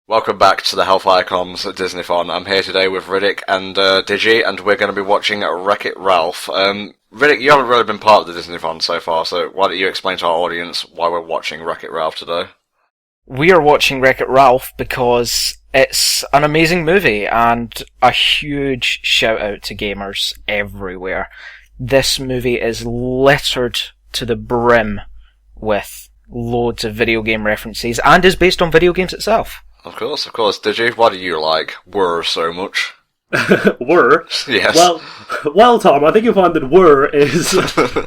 Welcome back to the HellfireComms Disneython. I'm here today with Riddick and Digi, and we're going to be watching Wreck-It Ralph. Riddick, you haven't really been part of the Disneython so far, so why don't you explain to our audience why we're watching Wreck-It Ralph today? We are watching Wreck-It Ralph because it's an amazing movie and a huge shout out to gamers everywhere. This movie is littered to the brim with loads of video game references and is based on video games itself. Of course. Digi, why do you like Whir so much? Whir? Yes. Well, Tom, I think you'll find that Whir is,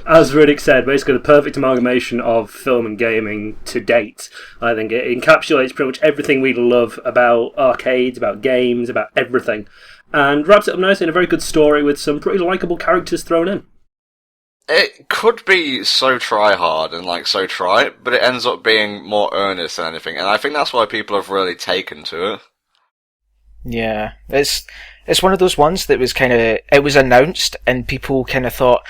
as Riddick said, basically the perfect amalgamation of film and gaming to date. I think it encapsulates pretty much everything we love about arcades, about games, about everything, and wraps it up nicely in a very good story with some pretty likeable characters thrown in. It could be so try-hard and so trite, but it ends up being more earnest than anything, and I think that's why people have really taken to it. Yeah, it's one of those ones that was it was announced and people kind of thought,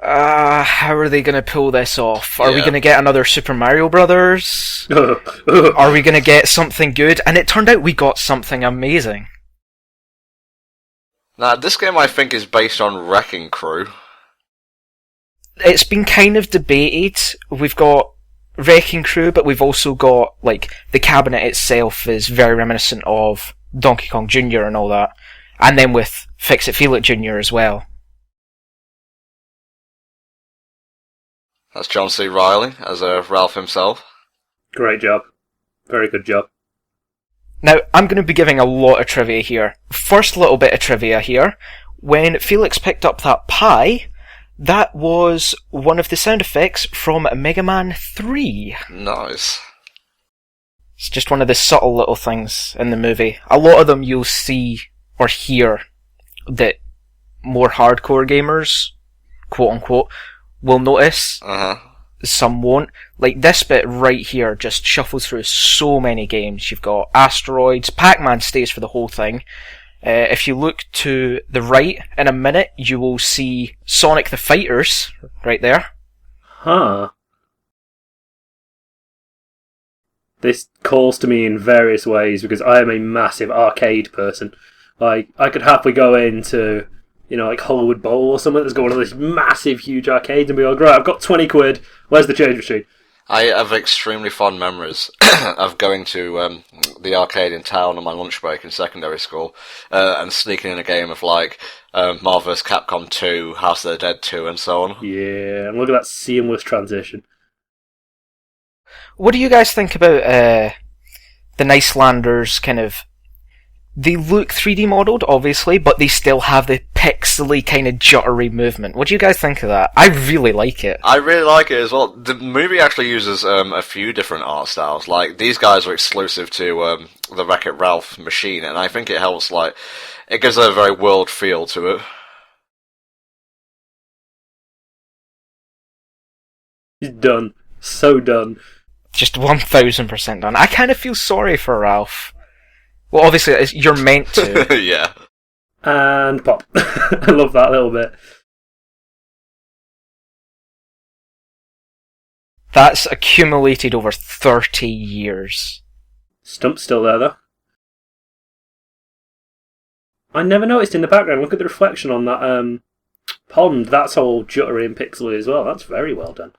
how are they going to pull this off? Are we going to get another Super Mario Brothers? Are we going to get something good? And it turned out we got something amazing. Now, this game I think is based on Wrecking Crew. It's been kind of debated. We've got Wrecking Crew, but we've also got, the cabinet itself is very reminiscent of Donkey Kong Jr. and all that. And then with Fix It Feel It Jr. as well. That's John C. Reilly as Ralph himself. Great job. Very good job. Now, I'm going to be giving a lot of trivia here. First little bit of trivia here. When Felix picked up that pie, that was one of the sound effects from Mega Man 3. Nice. It's just one of the subtle little things in the movie. A lot of them you'll see or hear that more hardcore gamers, quote unquote, will notice. Some won't. Like this bit right here just shuffles through so many games. You've got Asteroids, Pac-Man stays for the whole thing. If you look to the right in a minute, you will see Sonic the Fighters right there. Huh. This calls to me in various ways because I am a massive arcade person. I could happily go into, Hollywood Bowl or something that's got one of these massive, huge arcades and be like, right, I've got 20 quid, where's the change machine? I have extremely fond memories of going to the arcade in town on my lunch break in secondary school and sneaking in a game of Marvel vs. Capcom 2, House of the Dead 2 and so on. Yeah, and look at that seamless transition. What do you guys think about the Nicelanders they look 3D modelled, obviously, but they still have the pixely juttery movement. What do you guys think of that? I really like it. I really like it as well. The movie actually uses a few different art styles. These guys are exclusive to the Wreck-It Ralph machine, and I think it helps, it gives a very world feel to it. He's done. So done. Just 1000% done. I kind of feel sorry for Ralph. Well, obviously, you're meant to. Yeah. And pop. I love that little bit. That's accumulated over 30 years. Stump's still there, though. I never noticed in the background, look at the reflection on that pond. That's all juttery and pixely as well. That's very well done.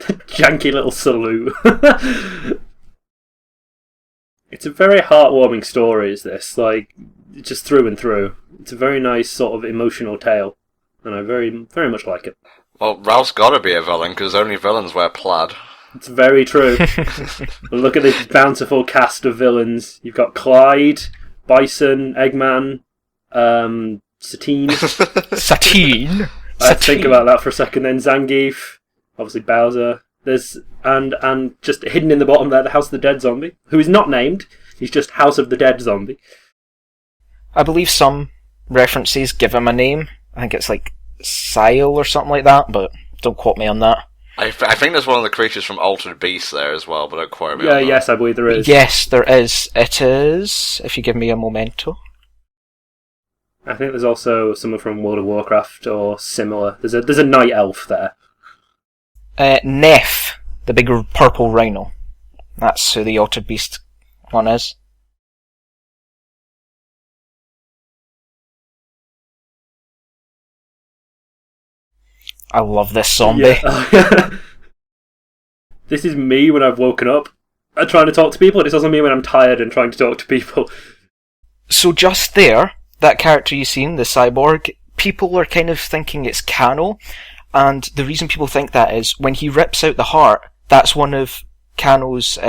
The janky little salute. It's a very heartwarming story, is this? Just through and through. It's a very nice sort of emotional tale, and I very, very much like it. Well, Ralph's gotta be a villain, because only villains wear plaid. It's very true. Look at this bountiful cast of villains. You've got Clyde, Bison, Eggman, Satine. Satine? I had to think about that for a second then. Zangief. Obviously Bowser. There's and just hidden in the bottom there, the House of the Dead zombie, who is not named. He's just House of the Dead zombie. I believe some references give him a name. I think it's Sile or something like that, but don't quote me on that. I think there's one of the creatures from Altered Beast there as well, but don't quote me on that. Yes, I believe there is. Yes, there is. It is, if you give me a momento. I think there's also someone from World of Warcraft or similar. There's a night elf there. Neff, the big purple rhino. That's who the Altered Beast one is. I love this zombie. Yeah. This is me when I've woken up trying to talk to people, and it's also me when I'm tired and trying to talk to people. So just there, that character you've seen, the cyborg, people are kind of thinking it's Kano, and the reason people think that is when he rips out the heart, that's one of Kano's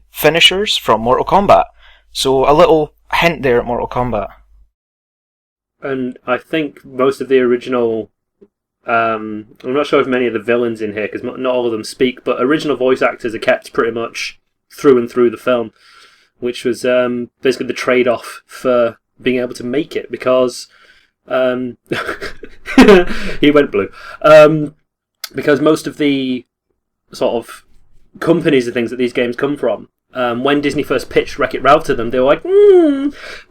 finishers from Mortal Kombat. So a little hint there at Mortal Kombat. And I think most of the original... I'm not sure if many of the villains in here, because not all of them speak, but original voice actors are kept pretty much through and through the film, which was basically the trade-off for being able to make it, because he went blue. Because most of the sort of companies and things that these games come from, when Disney first pitched Wreck-It Ralph to them, they were like,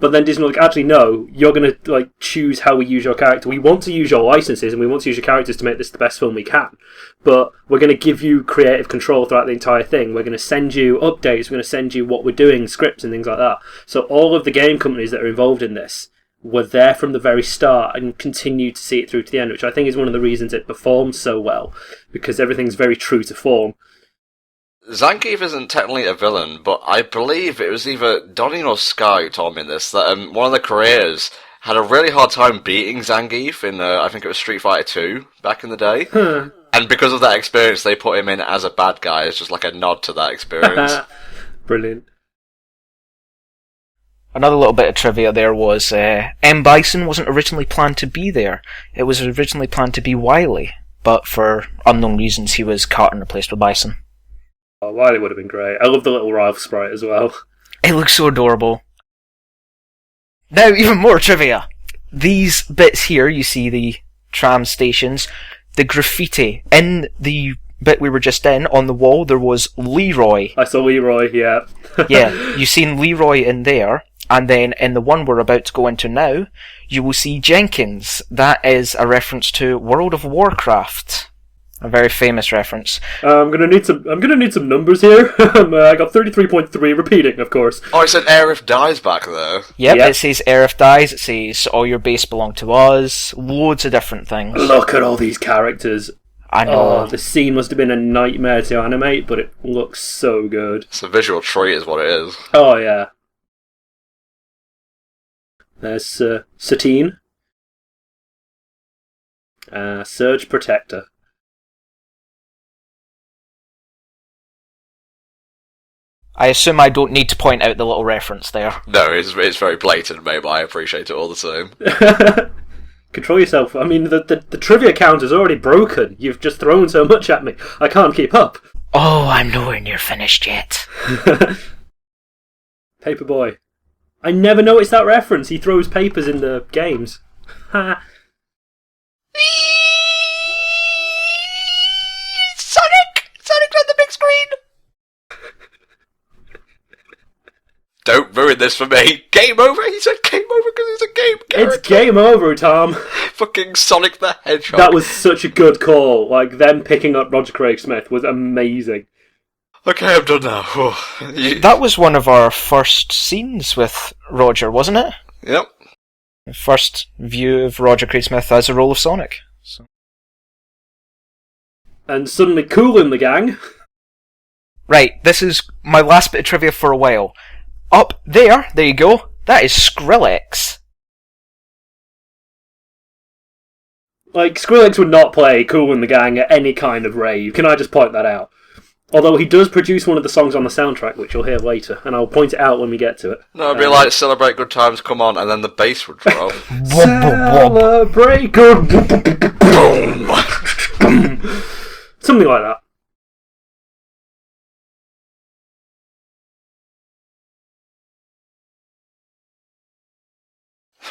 but then Disney was like, actually, no, you're going to like choose how we use your character. We want to use your licenses and we want to use your characters to make this the best film we can. But we're going to give you creative control throughout the entire thing. We're going to send you updates. We're going to send you what we're doing, scripts and things like that. So all of the game companies that are involved in this were there from the very start and continue to see it through to the end, which I think is one of the reasons it performs so well, because everything's very true to form. Zangief isn't technically a villain, but I believe it was either Donnie or Sky who told me this, that one of the creators had a really hard time beating Zangief in, I think it was Street Fighter 2 back in the day. And because of that experience, they put him in as a bad guy. It's just like a nod to that experience. Brilliant. Another little bit of trivia there was M. Bison wasn't originally planned to be there. It was originally planned to be Wily, but for unknown reasons he was cut and replaced with Bison. Oh, Wily would have been great. I love the little Ralph sprite as well. It looks so adorable. Now, even more trivia. These bits here, you see the tram stations, the graffiti. In the bit we were just in, on the wall, there was Leroy. I saw Leroy, yeah. Yeah, you've seen Leroy in there, and then in the one we're about to go into now, you will see Jenkins. That is a reference to World of Warcraft. A very famous reference. I'm gonna need some numbers here. I got 33.3 repeating, of course. Oh, it said Aerith dies back there. Yep, it says Aerith dies, it says all your base belong to us, loads of different things. Look at all these characters. I know. Oh, the scene must have been a nightmare to animate, but it looks so good. It's a visual treat is what it is. Oh, yeah. There's Satine. Surge Protector. I assume I don't need to point out the little reference there. No, it's very blatant, mate, but I appreciate it all the same. Control yourself. I mean, the trivia count is already broken. You've just thrown so much at me. I can't keep up. Oh, I'm nowhere near finished yet. Paperboy. I never noticed that reference. He throws papers in the games. Ha. Sonic on the big screen! Don't ruin this for me. Game over? He said game over because it's a game character. It's game over, Tom. Fucking Sonic the Hedgehog. That was such a good call. Like, them picking up Roger Craig Smith was amazing. Okay, I'm done now. That was one of our first scenes with Roger, wasn't it? Yep. First view of Roger Craig Smith as the role of Sonic. So. And suddenly Cool in the gang. Right, this is my last bit of trivia for a while. Up there you go, that is Skrillex. Like, Skrillex would not play Cool in the Gang at any kind of rave. Can I just point that out? Although he does produce one of the songs on the soundtrack, which you'll hear later, and I'll point it out when we get to it. No, it'd be like Celebrate Good Times, Come On, and then the bass would drop. Celebrate good... Something like that.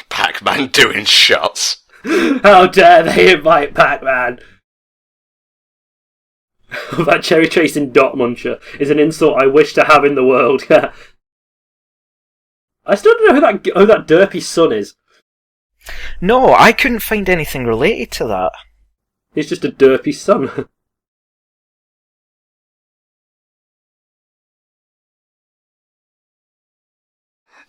Pac-Man doing shots. How dare they invite Pac-Man? That cherry chasing dot muncher is an insult I wish to have in the world. I still don't know who that derpy son is. No, I couldn't find anything related to that. He's just a derpy son.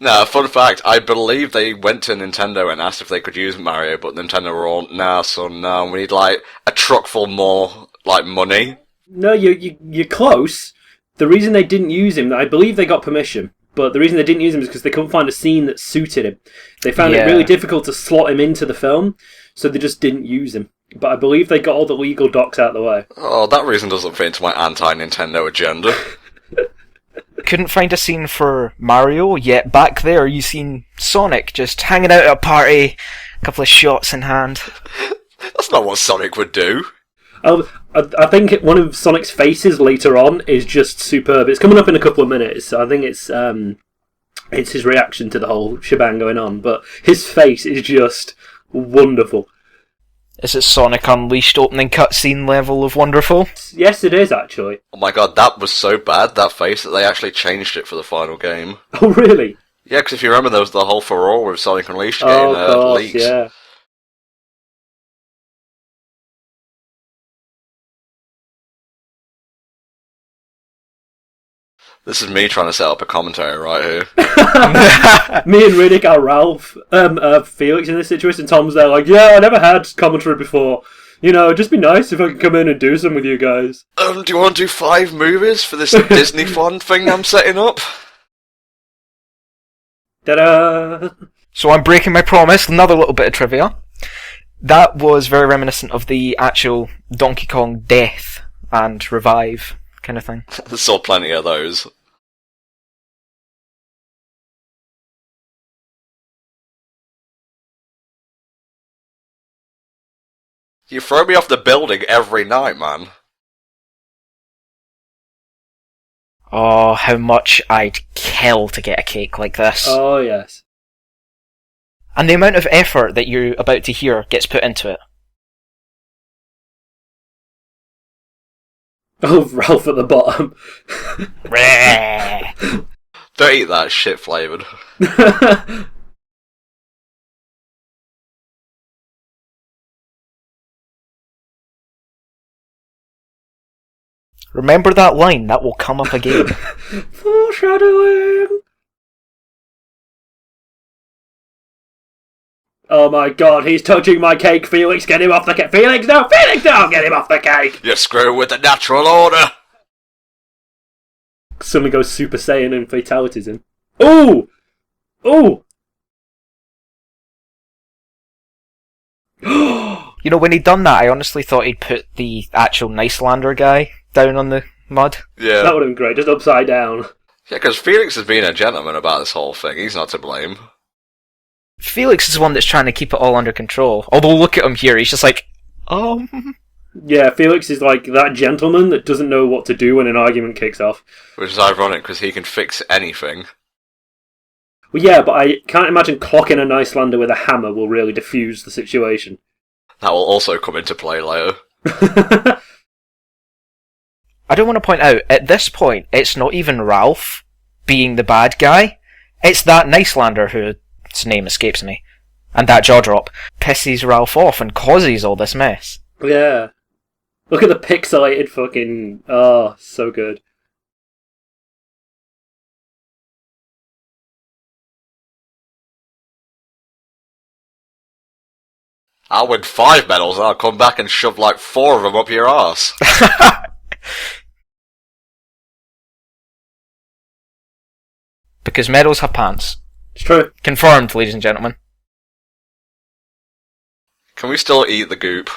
Now, fun fact, I believe they went to Nintendo and asked if they could use Mario, but Nintendo were all, nah, son, no, we need, like, a truck full more, like, money. No, you're close. The reason they didn't use him, I believe they got permission, but the reason they didn't use him is because they couldn't find a scene that suited him. They found it really difficult to slot him into the film, so they just didn't use him. But I believe they got all the legal docs out of the way. Oh, that reason doesn't fit into my anti-Nintendo agenda. Couldn't find a scene for Mario, yet back there you seen Sonic just hanging out at a party, a couple of shots in hand. That's not what Sonic would do. I think one of Sonic's faces later on is just superb. It's coming up in a couple of minutes, so I think it's his reaction to the whole shebang going on, but his face is just wonderful. Is it Sonic Unleashed opening cutscene level of wonderful? Yes, it is, actually. Oh my god, that was so bad, that face, that they actually changed it for the final game. Oh, really? Yeah, because if you remember, there was the whole furore with Sonic Unleashed game Oh, of course, leaks. yeah. This is me trying to set up a commentary right here. Me and Riddick are Ralph, Felix in this situation. Tom's there like, yeah, I never had commentary before. You know, it'd just be nice if I could come in and do some with you guys. Do you want to do 5 movies for this Disneython thing I'm setting up? Ta-da! So I'm breaking my promise, another little bit of trivia. That was very reminiscent of the actual Donkey Kong death and revive kind of thing. There's still plenty of those. You throw me off the building every night, man. Oh, how much I'd kill to get a cake like this. Oh, yes. And the amount of effort that you're about to hear gets put into it. Oh, Ralph at the bottom. Don't eat that shit flavoured. Remember that line, that will come up again. Foreshadowing! Oh my god, he's touching my cake, Felix, get him off the cake! Felix, no! Felix, no! Get him off the cake! You're screwing with the natural order! Suddenly goes Super Saiyan and fatalities him. Ooh! Ooh! You know, when he'd done that, I honestly thought he'd put the actual Nicelander guy down on the mud. Yeah. That would have been great, just upside down. Yeah, because Felix has been a gentleman about this whole thing. He's not to blame. Felix is the one that's trying to keep it all under control. Although, look at him here, he's just like, Yeah, Felix is like that gentleman that doesn't know what to do when an argument kicks off. Which is ironic, because he can fix anything. Well, yeah, but I can't imagine clocking a Nicelander with a hammer will really diffuse the situation. That will also come into play later. I don't want to point out, at this point, it's not even Ralph being the bad guy. It's that Nicelander, whose name escapes me, and that jaw drop pisses Ralph off and causes all this mess. Yeah. Look at the pixelated fucking... Oh, so good. I'll win 5 medals and I'll come back and shove like 4 of them up your arse. Because medals have pants. It's true. Confirmed, ladies and gentlemen. Can we still eat the goop?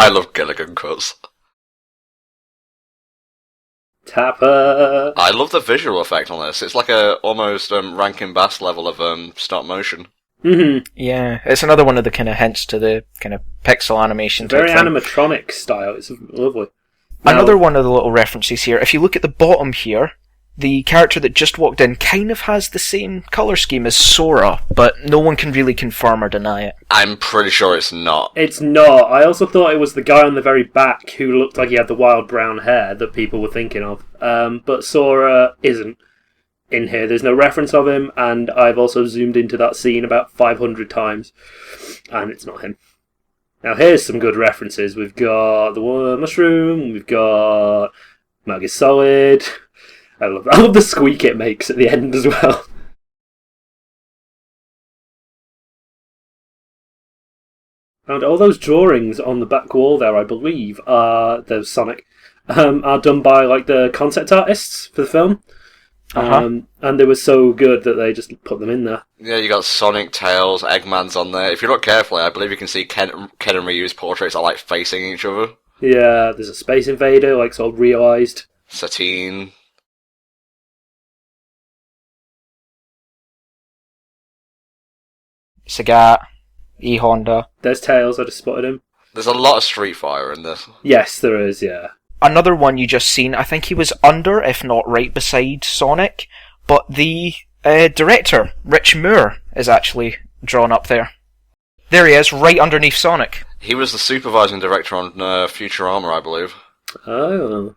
I love Gilligan cuts. Tapper. I love the visual effect on this. It's like a almost Rankin Bass level of stop motion. Mm-hmm. Yeah, it's another one of the kind of hints to the kind of pixel animation type Very thing. animatronic style. It's lovely. Another one of the little references here, if you look at the bottom here, the character that just walked in kind of has the same colour scheme as Sora, but no one can really confirm or deny it. I'm pretty sure it's not. It's not. I also thought it was the guy on the very back who looked like he had the wild brown hair that people were thinking of. But Sora isn't. in here. There's no reference of him, and I've also zoomed into that scene about 500 times, and it's not him. Now here's some good references. We've got the mushroom, we've got Metal Gear Solid. I love the squeak it makes at the end as well. And all those drawings on the back wall there, I believe, there's Sonic, are done by like the concept artists for the film. And they were so good that they just put them in there. Yeah, you got Sonic, Tails, Eggman's on there. If you look carefully, I believe you can see Ken and Ryu's portraits are like facing each other. Yeah, there's a Space Invader, like sort of realised. Satine. Sagat, E Honda. There's Tails, I just spotted him. There's a lot of Street Fighter in this. Yes, there is, yeah. Another one you just seen, I think he was under, if not right beside Sonic, but the director, Rich Moore, is actually drawn up there. There he is, right underneath Sonic. He was the supervising director on Futurama, I believe. Oh.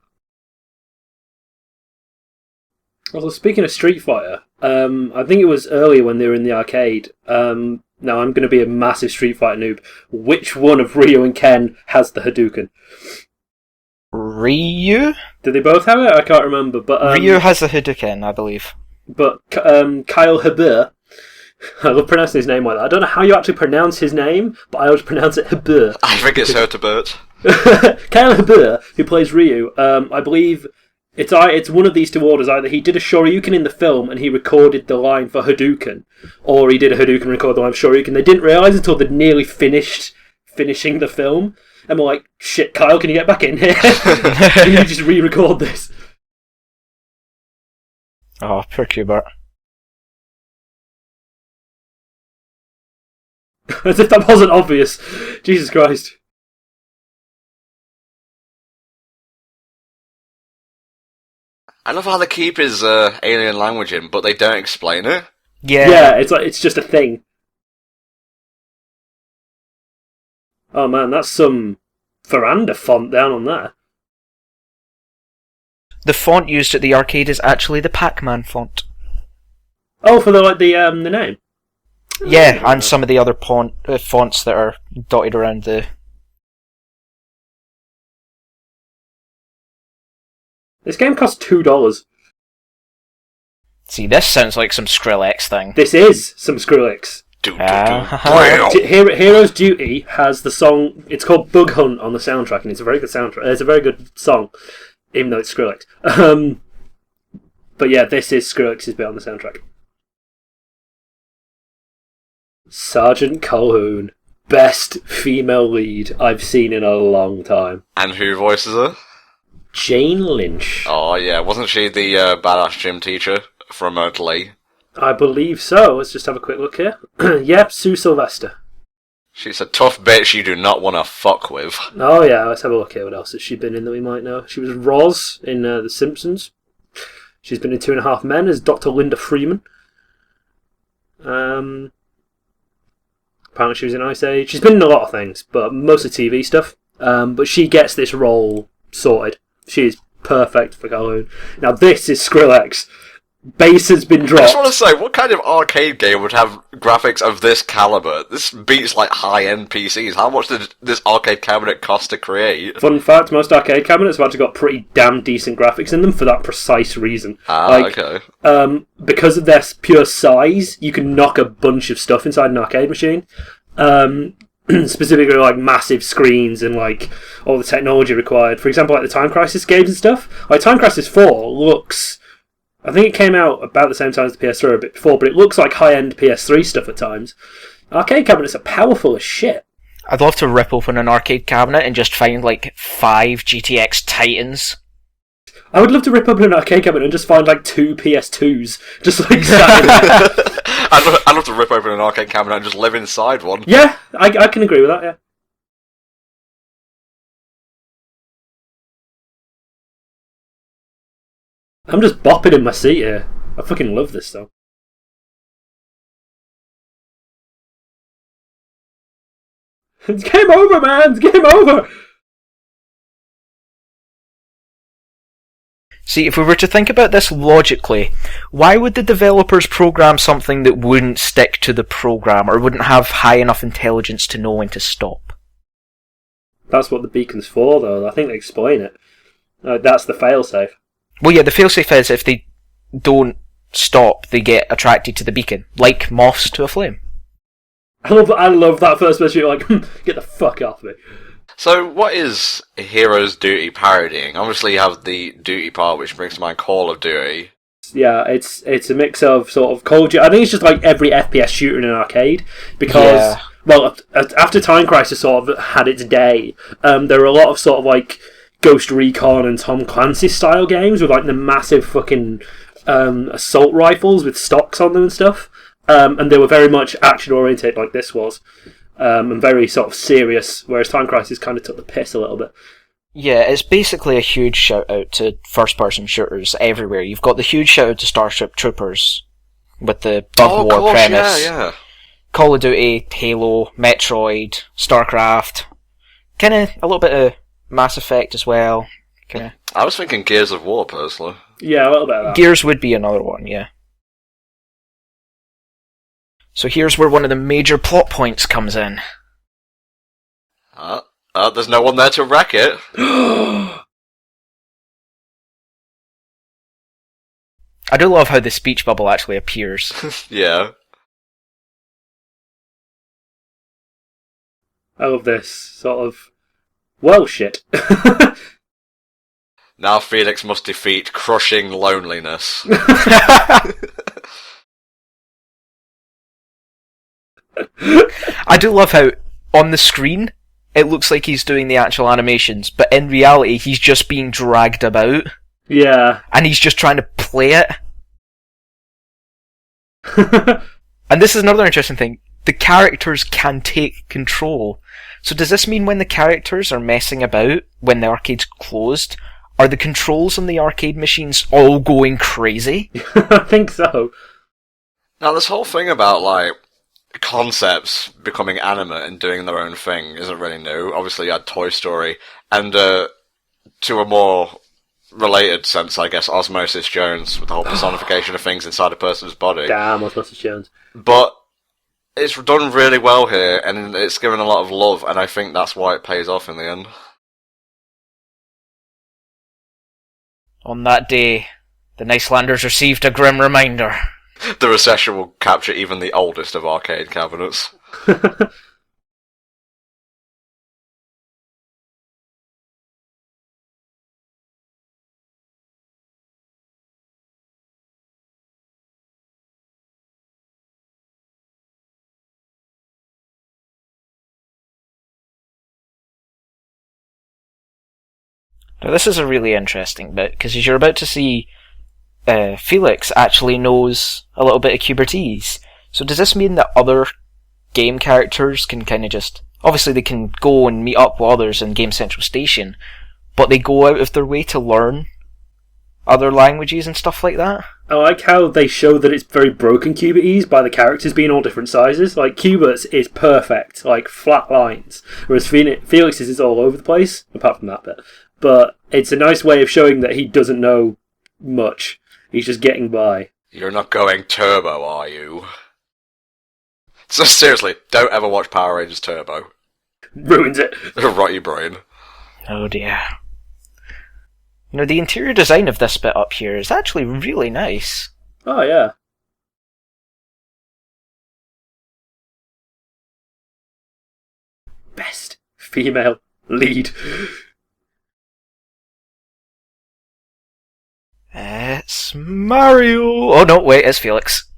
Also, speaking of Street Fighter, I think it was earlier when they were in the arcade. Now, I'm going to be a massive Street Fighter noob. Which one of Ryu and Ken has the Hadouken? Ryu? Did they both have it? I can't remember. But Ryu has the Hadouken, I believe. But Kyle Hebert, I love pronouncing his name like that. I don't know how you actually pronounce his name, but I always pronounce it Hebert. I think it's Hertebert. Kyle Hebert, who plays Ryu, I believe it's one of these two orders. Either he did a Shoryuken in the film and he recorded the line for Hadouken, or he did a Hadouken and recorded the line for Shoryuken. They didn't realise until they'd nearly finishing the film, and we're like, shit, Kyle, can you get back in here? Can you just re-record this? Oh, poor Qbert. As if that wasn't obvious. Jesus Christ. I love how they keep his alien language in, but they don't explain it. Yeah, it's just a thing. Oh man, that's some veranda font down on there. The font used at the arcade is actually the Pac-Man font. Oh, for the name. Yeah, and some of the other fonts that are dotted around the... This game costs $2. See, this sounds like some Skrillex thing. This is some Skrillex. Heroes Duty has the song, it's called Bug Hunt on the soundtrack, and it's a very good soundtrack. It's a very good song, even though it's Skrillex. But yeah, this is Skrillex's bit on the soundtrack. Sergeant Calhoun, best female lead I've seen in a long time. And who voices her? Jane Lynch. Oh yeah, wasn't she the badass gym teacher from Glee? I believe so. Let's just have a quick look here. Yep, Sue Sylvester. She's a tough bitch you do not want to fuck with. Oh yeah, let's have a look here. What else has she been in that we might know? She was Roz in The Simpsons. She's been in 2.5 Men as Dr. Linda Freeman. Apparently she was in Ice Age. She's been in a lot of things, but mostly TV stuff. But she gets this role sorted. She is perfect for Calhoun. Now this is Skrillex. Base has been dropped. I just want to say, what kind of arcade game would have graphics of this caliber? This beats like high-end PCs. How much did this arcade cabinet cost to create? Fun fact, most arcade cabinets have actually got pretty damn decent graphics in them for that precise reason. Okay. Because of their pure size, you can knock a bunch of stuff inside an arcade machine. Specifically like massive screens and like all the technology required. For example, like the Time Crisis games and stuff. Like Time Crisis 4 looks... I think it came out about the same time as the PS3 or a bit before, but it looks like high-end PS3 stuff at times. Arcade cabinets are powerful as shit. I'd love to rip open an arcade cabinet and just find like 5 GTX Titans. I would love to rip open an arcade cabinet and just find like 2 PS2s just like sat in there. I'd love to rip open an arcade cabinet and just live inside one. Yeah, I can agree with that, yeah. I'm just bopping in my seat here. I fucking love this song. It's game over, man! It's game over! See, if we were to think about this logically, why would the developers program something that wouldn't stick to the program, or wouldn't have high enough intelligence to know when to stop? That's what the beacon's for, though. I think they explain it. That's the failsafe. Well, yeah, the failsafe is if they don't stop, they get attracted to the beacon, like moths to a flame. I love that first person. You're like, get the fuck off me. So, what is Hero's Duty parodying? Obviously, you have the duty part, which brings to mind Call of Duty. Yeah, it's a mix of sort of Call of Duty. I think it's just like every FPS shooter in an arcade, because, well, after Time Crisis sort of had its day, there were a lot of sort of like Ghost Recon and Tom Clancy style games with like the massive fucking assault rifles with stocks on them and stuff. And they were very much action oriented, like this was, and very sort of serious. Whereas Time Crisis kind of took the piss a little bit. Yeah, it's basically a huge shout out to first person shooters everywhere. You've got the huge shout out to Starship Troopers with the Bug War premise. Yeah. Call of Duty, Halo, Metroid, StarCraft, kind of a little bit of Mass Effect as well. Kinda. I was thinking Gears of War, personally. Yeah, a little bit of that. Gears would be another one, yeah. So here's where one of the major plot points comes in. There's no one there to wreck it. I do love how the speech bubble actually appears. Yeah. I love this sort of, well, shit. Now Felix must defeat crushing loneliness. I do love how, on the screen, it looks like he's doing the actual animations, but in reality, he's just being dragged about. Yeah. And he's just trying to play it. And this is another interesting thing. The characters can take control. So does this mean when the characters are messing about, when the arcade's closed, are the controls on the arcade machines all going crazy? I think so. Now, this whole thing about, like, concepts becoming animate and doing their own thing isn't really new. Obviously, you had Toy Story, and to a more related sense, I guess, Osmosis Jones, with the whole personification of things inside a person's body. Damn, Osmosis Jones. But it's done really well here, and it's given a lot of love, and I think that's why it pays off in the end. On that day, the Nicelanders received a grim reminder. The recession will capture even the oldest of arcade cabinets. Now this is a really interesting bit, because as you're about to see, Felix actually knows a little bit of Cubertese. So does this mean that other game characters can kind of just... Obviously they can go and meet up with others in Game Central Station, but they go out of their way to learn other languages and stuff like that? I like how they show that it's very broken Cubertese by the characters being all different sizes. Like, Cubert's is perfect, like flat lines, whereas Felix's is all over the place, apart from that bit. But it's a nice way of showing that he doesn't know much. He's just getting by. You're not going turbo, are you? So seriously, don't ever watch Power Rangers Turbo. Ruins it. Rot your brain. Oh dear. You know, the interior design of this bit up here is actually really nice. Oh, yeah. Best female lead. It's Mario! Oh no, wait, it's Felix.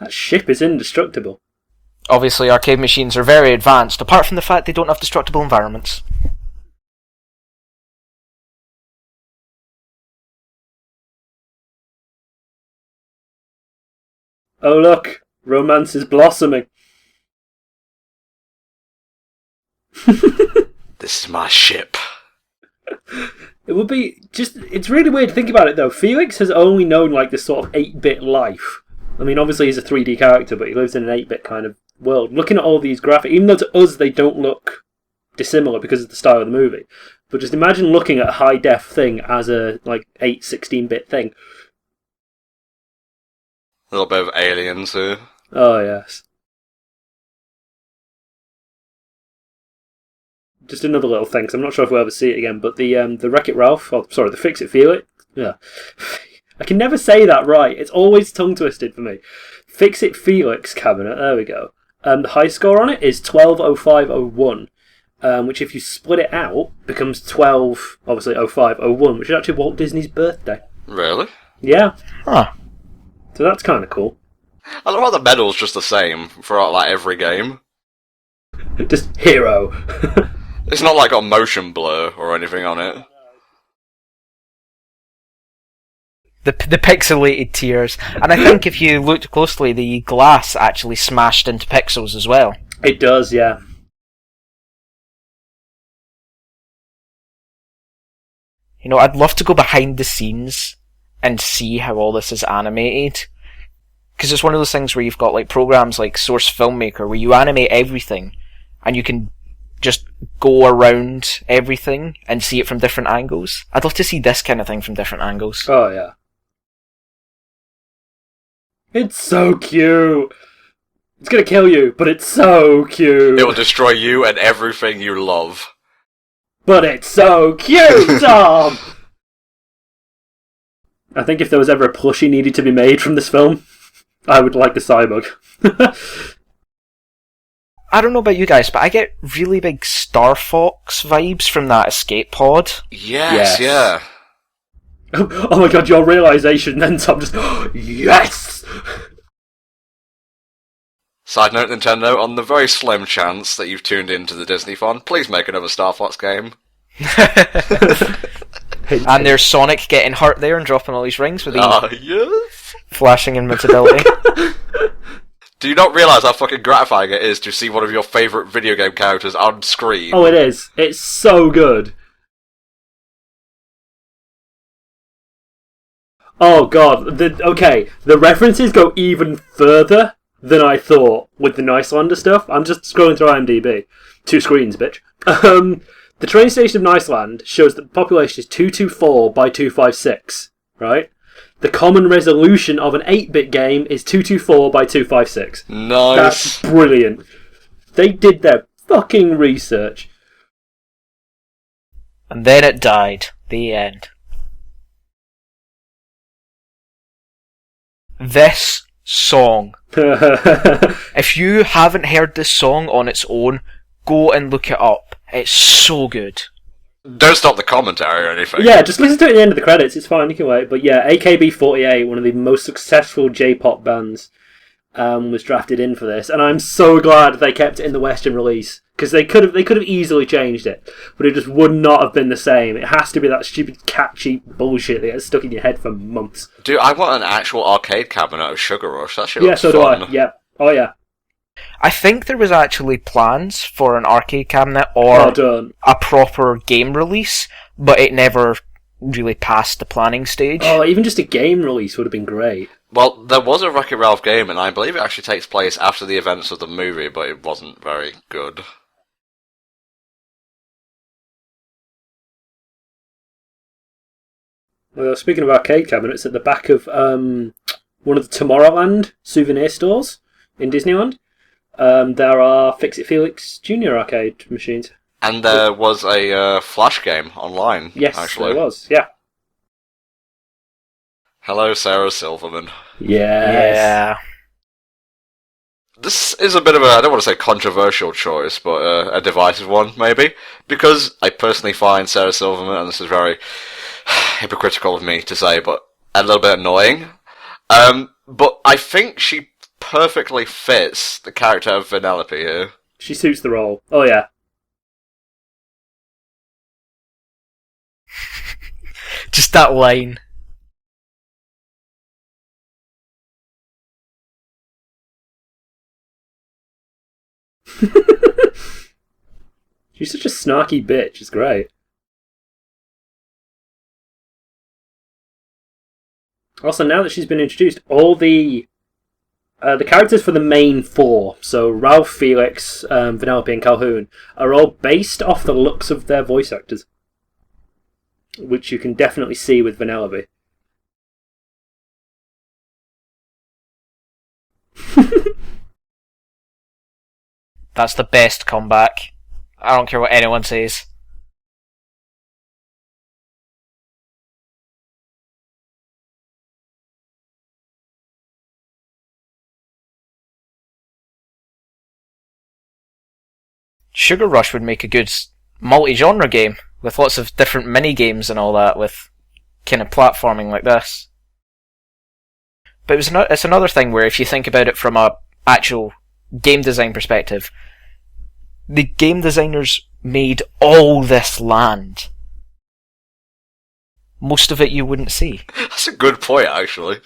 That ship is indestructible. Obviously, arcade machines are very advanced, apart from the fact they don't have destructible environments. Oh look, romance is blossoming. This is my ship. It would be just... It's really weird to think about it, though. Felix has only known, like, this sort of 8-bit life. I mean, obviously he's a 3D character, but he lives in an 8-bit kind of world. Looking at all these graphics, even though to us they don't look dissimilar because of the style of the movie. But just imagine looking at a high-def thing as a, 16-bit thing. A little bit of Aliens here. Oh, yes. Just another little thing, because I'm not sure if we'll ever see it again, but the Wreck-It Ralph, the Fix-It Felix, yeah. I can never say that right. It's always tongue-twisted for me. Fix-It Felix cabinet, there we go. The high score on it is 120501, which if you split it out, becomes 120501, which is actually Walt Disney's birthday. Really? Yeah. Huh. So that's kind of cool. I love how the medal's just the same throughout every game. Just hero. It's not got motion blur or anything on it. The pixelated tears. And I think if you looked closely, the glass actually smashed into pixels as well. It does, yeah. I'd love to go behind the scenes and see how all this is animated. Because it's one of those things where you've got programs like Source Filmmaker where you animate everything and you can just go around everything and see it from different angles. I'd love to see this kind of thing from different angles. Oh, yeah. It's so cute! It's gonna kill you, but it's so cute! It will destroy you and everything you love. But it's so cute, Tom! I think if there was ever a plushie needed to be made from this film, I would like the Cyborg. I don't know about you guys, but I get really big Star Fox vibes from that escape pod. Yes, yeah. Oh my god, your realisation then, Tom, just... Yes! Side note, Nintendo, on the very slim chance that you've tuned into the Disneython, please make another Star Fox game. And there's Sonic getting hurt there and dropping all these rings with yes! flashing invincibility. Do you not realise how fucking gratifying it is to see one of your favourite video game characters on screen? Oh, it is. It's so good. Oh god, the references go even further than I thought with the Nicelander stuff. I'm just scrolling through IMDb. 2 screens, bitch. The train station of Niceland shows that the population is 224 by 256, right? The common resolution of an 8-bit game is 224 by 256. Nice. That's brilliant. They did their fucking research. And then it died. The end. This song. If you haven't heard this song on its own, go and look it up. It's so good. Don't stop the commentary or anything. Yeah, just listen to it at the end of the credits. It's fine, you can wait. But yeah, AKB48, one of the most successful J-pop bands, was drafted in for this, and I'm so glad they kept it in the Western release because they could have easily changed it, but it just would not have been the same. It has to be that stupid catchy bullshit that gets stuck in your head for months. Dude, I want an actual arcade cabinet of Sugar Rush. That shit looks so fun. do I. Yeah. Oh yeah. I think there was actually plans for an arcade cabinet or a proper game release, but it never really passed the planning stage. Oh, even just a game release would have been great. Well, there was a Wreck-It Ralph game, and I believe it actually takes place after the events of the movie, but it wasn't very good. Well, speaking of arcade cabinets, at the back of one of the Tomorrowland souvenir stores in Disneyland, there are Fix-It Felix Jr. arcade machines. And there was a Flash game online, yes, actually. There was, yeah. Hello, Sarah Silverman. Yes. Yeah. This is a bit of a, I don't want to say controversial choice, but a divisive one, maybe. Because I personally find Sarah Silverman, and this is very hypocritical of me to say, but a little bit annoying. But I think she perfectly fits the character of Vanellope here. She suits the role. Oh, yeah. Just that line. She's such a snarky bitch. It's great. Also, now that she's been introduced, all the The characters for the main four, so Ralph, Felix, Vanellope, and Calhoun, are all based off the looks of their voice actors, which you can definitely see with Vanellope. That's the best comeback. I don't care what anyone says. Sugar Rush would make a good multi-genre game with lots of different mini-games and all that, with kind of platforming like this. But it's another thing where if you think about it from a actual game design perspective, the game designers made all this land. Most of it you wouldn't see. That's a good point, actually.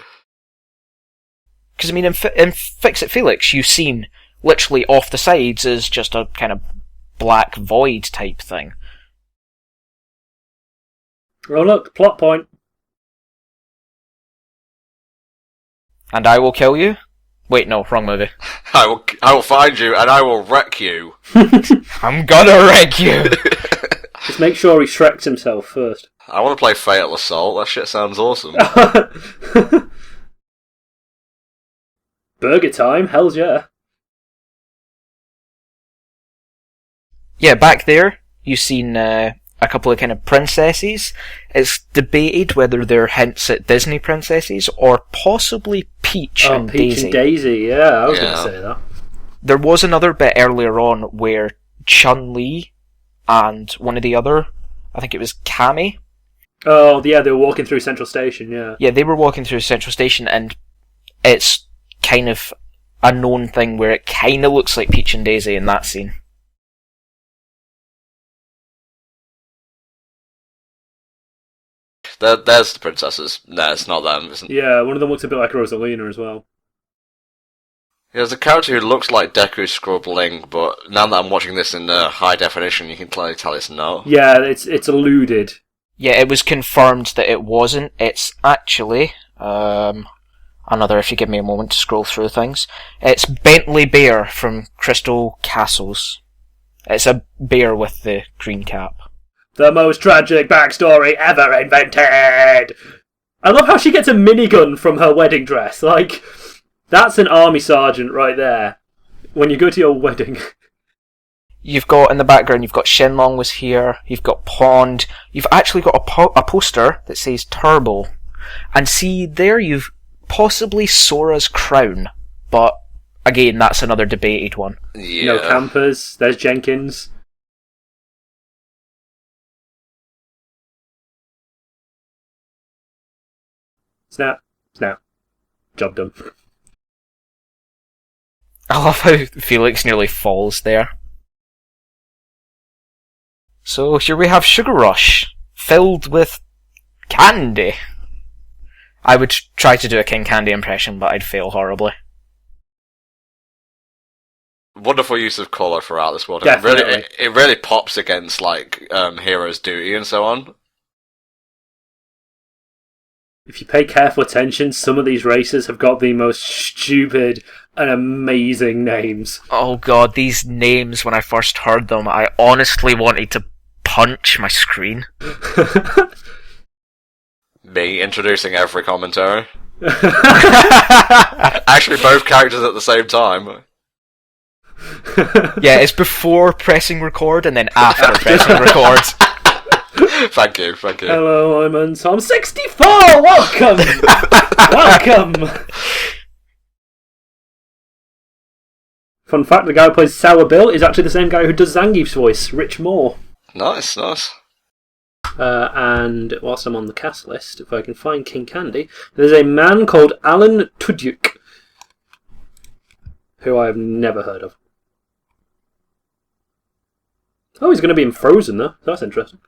Because, I mean, in Fix-It Felix, you've seen literally off the sides is just a kind of black void type thing. Oh look, plot point. And I will kill you? Wait, no, wrong movie. I will find you and I will wreck you. I'm gonna wreck you! Just make sure he Shreks himself first. I want to play Fatal Assault. That shit sounds awesome. Burger time, hell's yeah. Yeah, back there, you've seen a couple of kind of princesses. It's debated whether they're hints at Disney princesses or possibly Peach and Peach Daisy. and Daisy, yeah, I was going to say that. There was another bit earlier on where Chun-Li and one of the other, I think it was Cammy. Oh, yeah, they were walking through Central Station, yeah. Yeah, they were walking through Central Station, and it's kind of a known thing where it kind of looks like Peach and Daisy in that scene. There's the princesses. No, it's not them, isn't it? Yeah, one of them looks a bit like Rosalina as well. Yeah, there's a character who looks like Deku's Scrub Ling, but now that I'm watching this in high definition, you can clearly tell it's not. Yeah, it's alluded. Yeah, it was confirmed that it wasn't. It's actually, another, if you give me a moment to scroll through things, it's Bentley Bear from Crystal Castles. It's a bear with the green cap. The most tragic backstory ever invented! I love how she gets a minigun from her wedding dress. Like, that's an army sergeant right there. When you go to your wedding. You've got, in the background, you've got Shenlong was here, you've got Pond, you've actually got a poster that says Turbo. And see, there you've possibly Sora's crown, but again, that's another debated one. Yeah. No campers, there's Jenkins. Snap. Job done. I love how Felix nearly falls there. So here we have Sugar Rush, filled with candy. I would try to do a King Candy impression, but I'd fail horribly. Wonderful use of colour throughout this world. Definitely. It really pops against like Hero's Duty and so on. If you pay careful attention, some of these races have got the most stupid and amazing names. Oh god, these names, when I first heard them, I honestly wanted to punch my screen. Me introducing every commentary. Actually, both characters at the same time. Yeah, it's before pressing record and then after pressing record. Thank you. Hello, I'm on Tom 64! Welcome! Welcome! Fun fact, the guy who plays Sour Bill is actually the same guy who does Zangief's voice, Rich Moore. Nice. And whilst I'm on the cast list, if I can find King Candy, there's a man called Alan Tudyk, who I have never heard of. Oh, he's going to be in Frozen, though. That's interesting.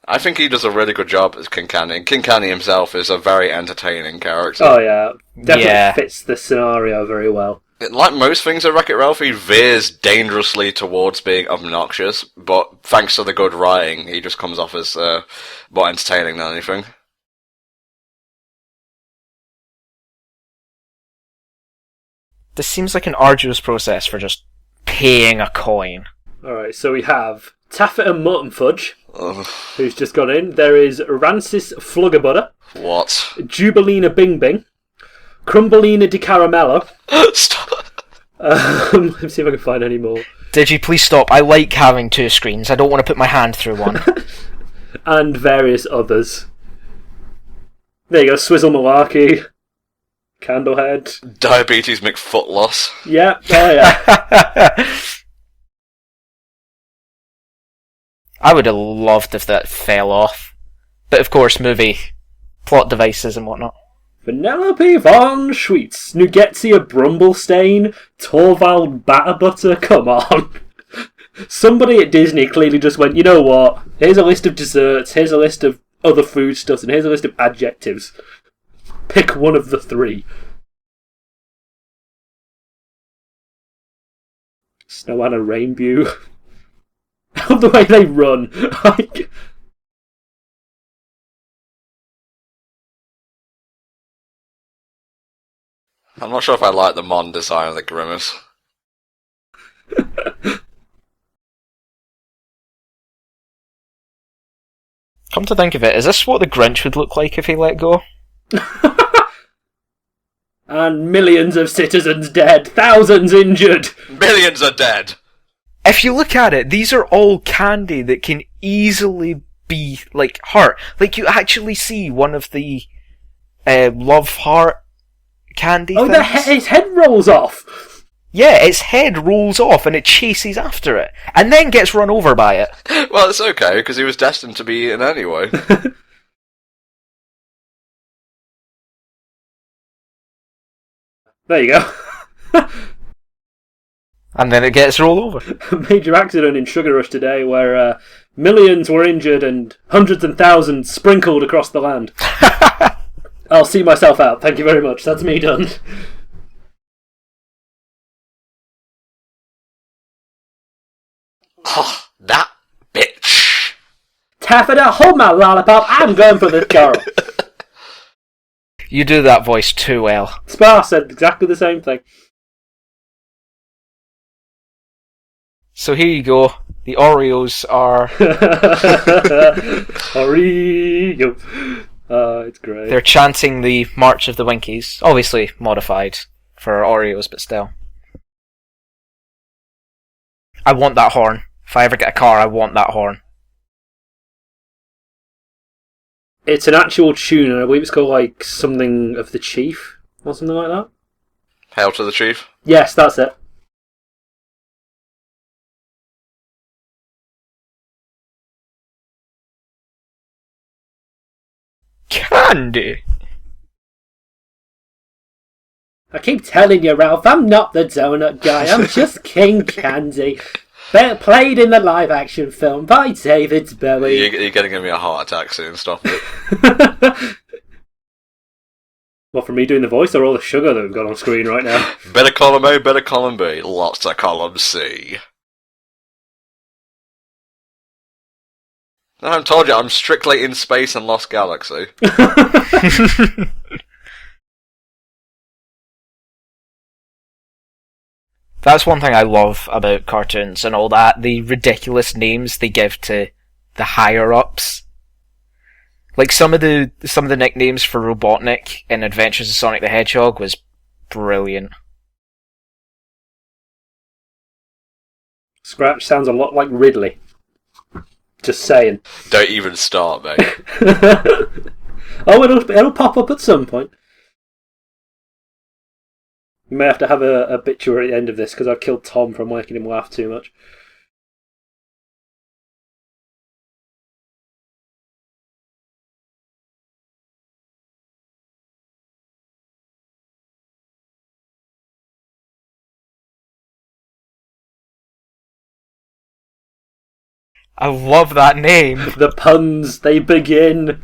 I think he does a really good job as King Candy, and King Candy himself is a very entertaining character. Oh, yeah. Definitely fits the scenario very well. Like most things at Wreck-It Ralph, he veers dangerously towards being obnoxious, but thanks to the good writing, he just comes off as more entertaining than anything. This seems like an arduous process for just paying a coin. Alright, so we have Taffet and Mutton Fudge, Ugh. who's just got in. There is Rancis Fluggerbutter, What? Jubalina Bing Bing, Crumbleina di Caramello. Stop. Let's see if I can find any more. Digi, please stop. I like having two screens. I don't want to put my hand through one. And various others. There you go, Swizzle Malarkey, Candlehead. Diabetes McFootloss. Yeah, oh yeah. I would have loved if that fell off. But of course, movie plot devices and whatnot. Penelope von Schweetz, Nugetsia Brumblestain, Torvald Batterbutter, come on. Somebody at Disney clearly just went, you know what, here's a list of desserts, here's a list of other foodstuffs, and here's a list of adjectives. Pick one of the three. Snow Anna Rainbow. I love the way they run. I'm not sure if I like the Mon design of the Grimace. Come to think of it, is this what the Grinch would look like if he let go? And millions of citizens dead, thousands injured. Millions are dead! If you look at it, these are all candy that can easily be, like, hurt. Like, you actually see one of the love heart candy things. His head rolls off. Yeah, its head rolls off and it chases after it, and then gets run over by it. Well, it's okay, because he was destined to be eaten anyway. There you go. And then it gets rolled over. A major accident in Sugar Rush today where millions were injured and hundreds and thousands sprinkled across the land. I'll see myself out. Thank you very much. That's me done. Oh, that bitch. Taffeta, hold my lollipop. I'm going for this girl. You do that voice too well. Spar said exactly the same thing. So here you go. The Oreos are... Oreo. Oh, it's great. They're chanting the March of the Winkies. Obviously modified for Oreos, but still. I want that horn. If I ever get a car, I want that horn. It's an actual tune, and I believe it's called like something of the Chief or something like that. Hail to the Chief. Yes, that's it. Candy! I keep telling you, Ralph, I'm not the donut guy. I'm just King Candy. Played in the live-action film by David Bowie. You're going to give me a heart attack soon, stop it. What, from me doing the voice or all the sugar that we've got on screen right now? Better column A, better column B, lots of column C. No, I told you, I'm strictly in space and Lost Galaxy. That's one thing I love about cartoons and all that, the ridiculous names they give to the higher-ups. Like some of the nicknames for Robotnik in Adventures of Sonic the Hedgehog was brilliant. Scratch sounds a lot like Ridley. Just saying. Don't even start, mate. Oh, it'll pop up at some point. You may have to have a obituary at the end of this because I've killed Tom from making him laugh too much. I love that name. The puns, they begin.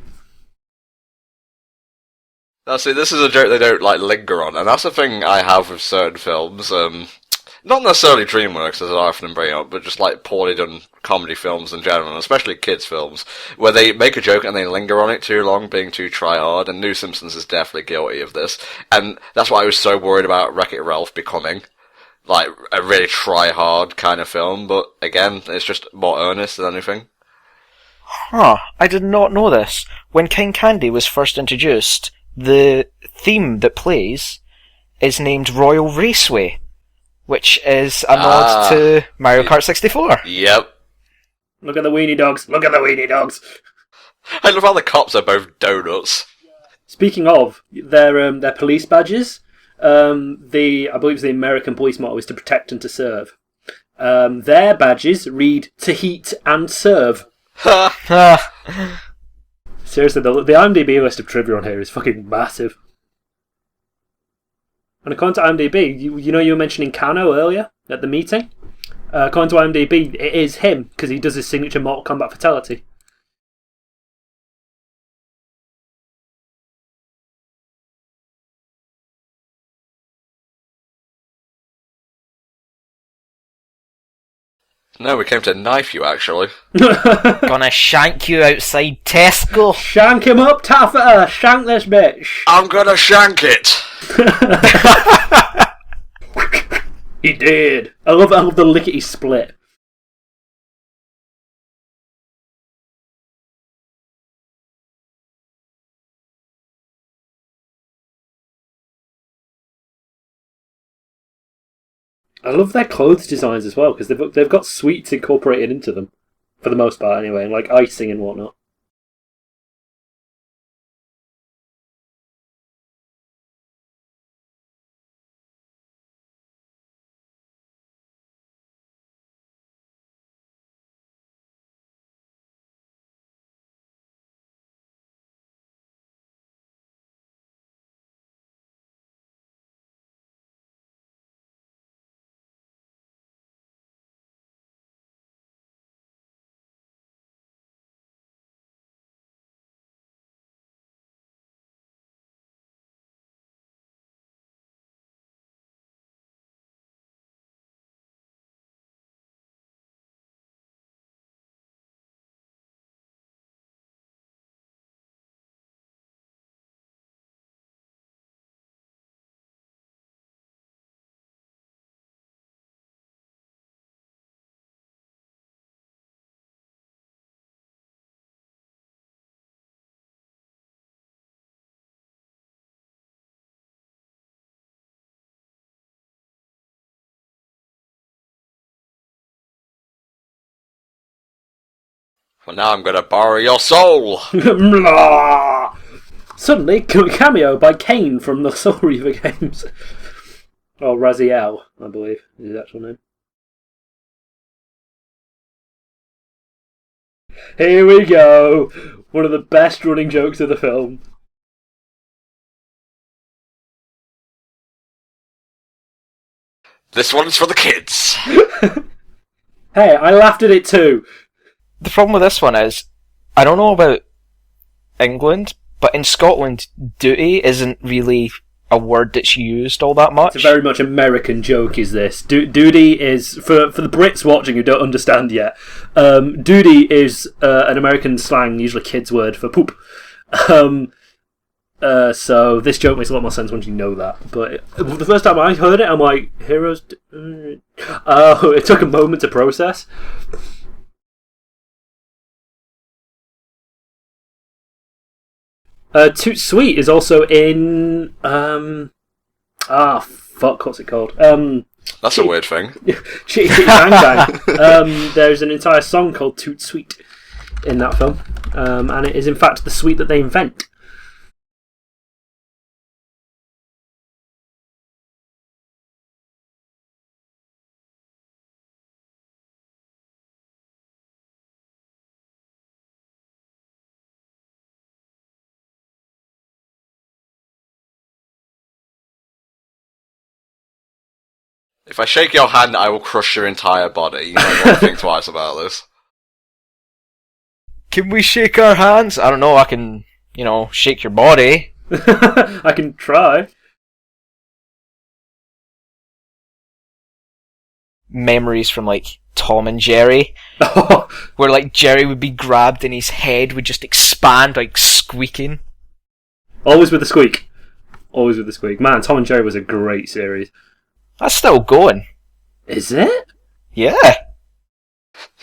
Now, see, this is a joke they don't, linger on, and that's the thing I have with certain films. not necessarily DreamWorks, as I often bring up, but just like poorly done comedy films in general, and especially kids' films, where they make a joke and they linger on it too long, being too try-hard, and New Simpsons is definitely guilty of this. And that's why I was so worried about Wreck-It Ralph becoming, like, a really try-hard kind of film, but again, it's just more earnest than anything. Huh, I did not know this. When King Candy was first introduced, the theme that plays is named Royal Raceway, which is a nod to Mario Kart 64. Yep. Look at the weenie dogs. Look at the weenie dogs. I love how the cops are both donuts. Speaking of their police badges, I believe the American police motto is to protect and to serve. Their badges read to heat and serve. Seriously, the IMDb list of trivia on here is fucking massive. And according to IMDb, you were mentioning Kano earlier at the meeting? According to IMDb, it is him, because he does his signature Mortal Kombat fatality. No, we came to knife you, actually. Gonna shank you outside Tesco. Shank him up, Taffeta! Shank this bitch! I'm gonna shank it! He did! I love the lickety split. I love their clothes designs as well, because they've got sweets incorporated into them. For the most part, anyway, and like icing and whatnot. Well, now I'm gonna borrow your soul! Suddenly, cameo by Kane from the Soul Reaver games. Or Raziel, I believe, is his actual name. Here we go! One of the best running jokes of the film. This one's for the kids! Hey, I laughed at it too! The problem with this one is, I don't know about England, but in Scotland, duty isn't really a word that's used all that much. It's a very much American joke, is this. Duty is, for the Brits watching who don't understand yet, duty is an American slang, usually kids' word for poop. So this joke makes a lot more sense once you know that. But the first time I heard it, I'm like, heroes... Oh, it took a moment to process. Toot Sweet is also in... what's it called? That's a weird thing. Chitty Chitty Bang Bang. There's an entire song called Toot Sweet in that film. And it is in fact the sweet that they invent. If I shake your hand, I will crush your entire body. You might want to think twice about this. Can we shake our hands? I don't know, I can, shake your body. I can try. memories from, like, Tom and Jerry, where, like, Jerry would be grabbed and his head would just expand, like, squeaking. Always with the squeak. Always with the squeak. Man, Tom and Jerry was a great series. That's still going. Is it? Yeah.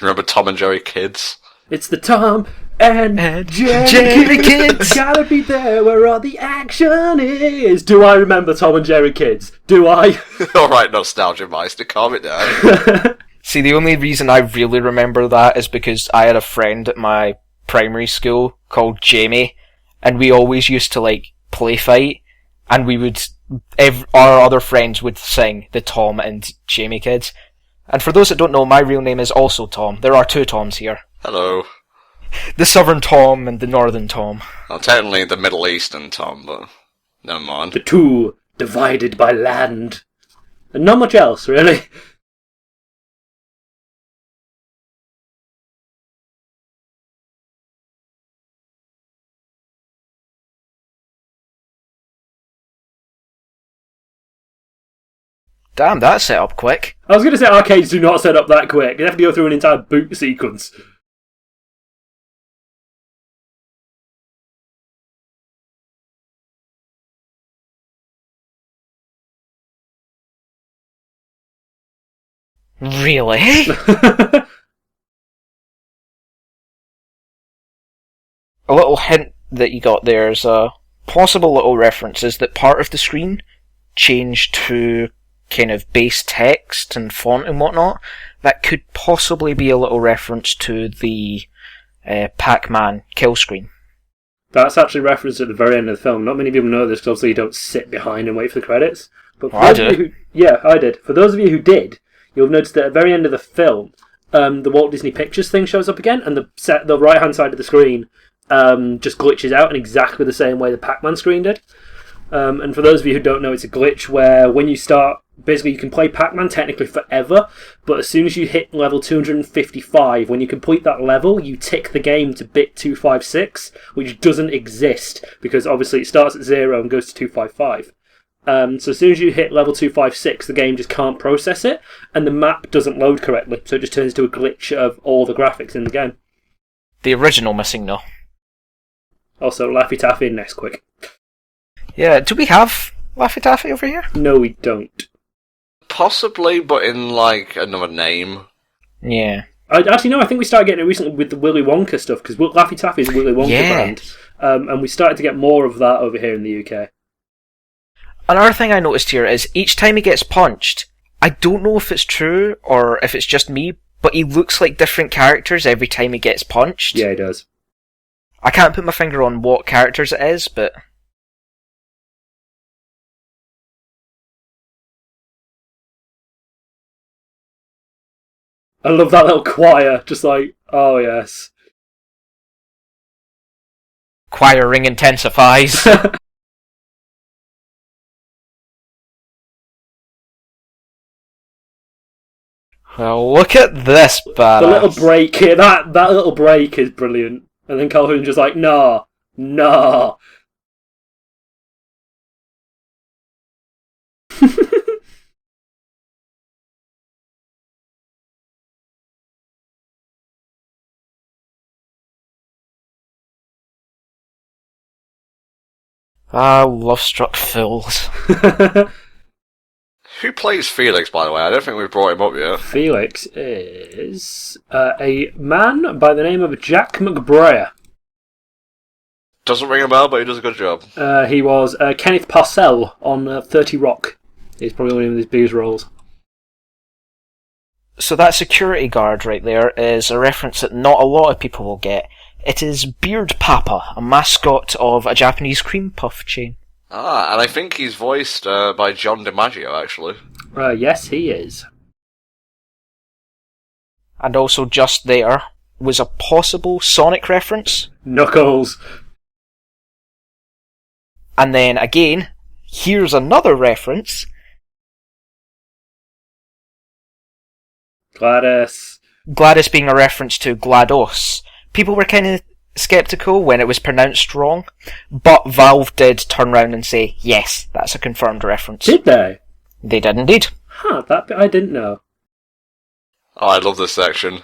Remember Tom and Jerry Kids? It's the Tom and Jerry Kids. Gotta be there where all the action is. Do I remember Tom and Jerry Kids? Do I? Alright, Nostalgia Meister, calm it down. See, the only reason I really remember that is because I had a friend at my primary school called Jamie, and we always used to, like, play fight, and we would, our other friends would sing the Tom and Jamie Kids. And for those that don't know, my real name is also Tom. There are two Toms here. Hello. The Southern Tom and the Northern Tom. Well, technically the Middle Eastern Tom, but never mind. The two divided by land. And not much else, really. Damn, that set up quick. I was going to say arcades do not set up that quick. You have to go through an entire boot sequence. Really? A little hint that you got there is a possible little reference is that part of the screen changed to kind of base text and font and whatnot. That could possibly be a little reference to the Pac-Man kill screen. That's actually referenced at the very end of the film. Not many people know this because obviously you don't sit behind and wait for the credits. But for I those of you who, yeah, I did. For those of you who did, you'll notice that at the very end of the film, the Walt Disney Pictures thing shows up again, and the right-hand side of the screen just glitches out in exactly the same way the Pac-Man screen did. And for those of you who don't know, it's a glitch where when you start, basically you can play Pac-Man technically forever, but as soon as you hit level 255, when you complete that level, you tick the game to bit 256, which doesn't exist, because obviously it starts at 0 and goes to 255. So as soon as you hit level 256, the game just can't process it, and the map doesn't load correctly, so it just turns into a glitch of all the graphics in the game. The original missing, though. Also, Laffy Taffy and Nesquik. Yeah, do we have Laffy Taffy over here? No, we don't. Possibly, but in, like, another name. Yeah. Actually, no, I think we started getting it recently with the Willy Wonka stuff, because Laffy Taffy is a Willy Wonka brand. And we started to get more of that over here in the UK. Another thing I noticed here is each time he gets punched, I don't know if it's true or if it's just me, but he looks like different characters every time he gets punched. Yeah, he does. I can't put my finger on what characters it is, but... I love that little choir, just like, oh yes. Choir ring intensifies. Well, look at this badass. The little break here, that little break is brilliant. And then Calhoun's just like, nah. Ah, love-struck fools. Who plays Felix, by the way? I don't think we've brought him up yet. Felix is a man by the name of Jack McBrayer. Doesn't ring a bell, but he does a good job. He was Kenneth Parcell on 30 Rock. He's probably one of his biggest roles. So that security guard right there is a reference that not a lot of people will get. It is Beard Papa, a mascot of a Japanese cream puff chain. Ah, and I think he's voiced by John DiMaggio, actually. Yes, he is. And also just there was a possible Sonic reference. Knuckles. And then again, here's another reference. Gladys. Gladys being a reference to GLaDOS. People were kind of skeptical when it was pronounced wrong, but Valve did turn around and say, yes, that's a confirmed reference. Did they? They did indeed. Huh, that bit I didn't know. Oh, I love this section.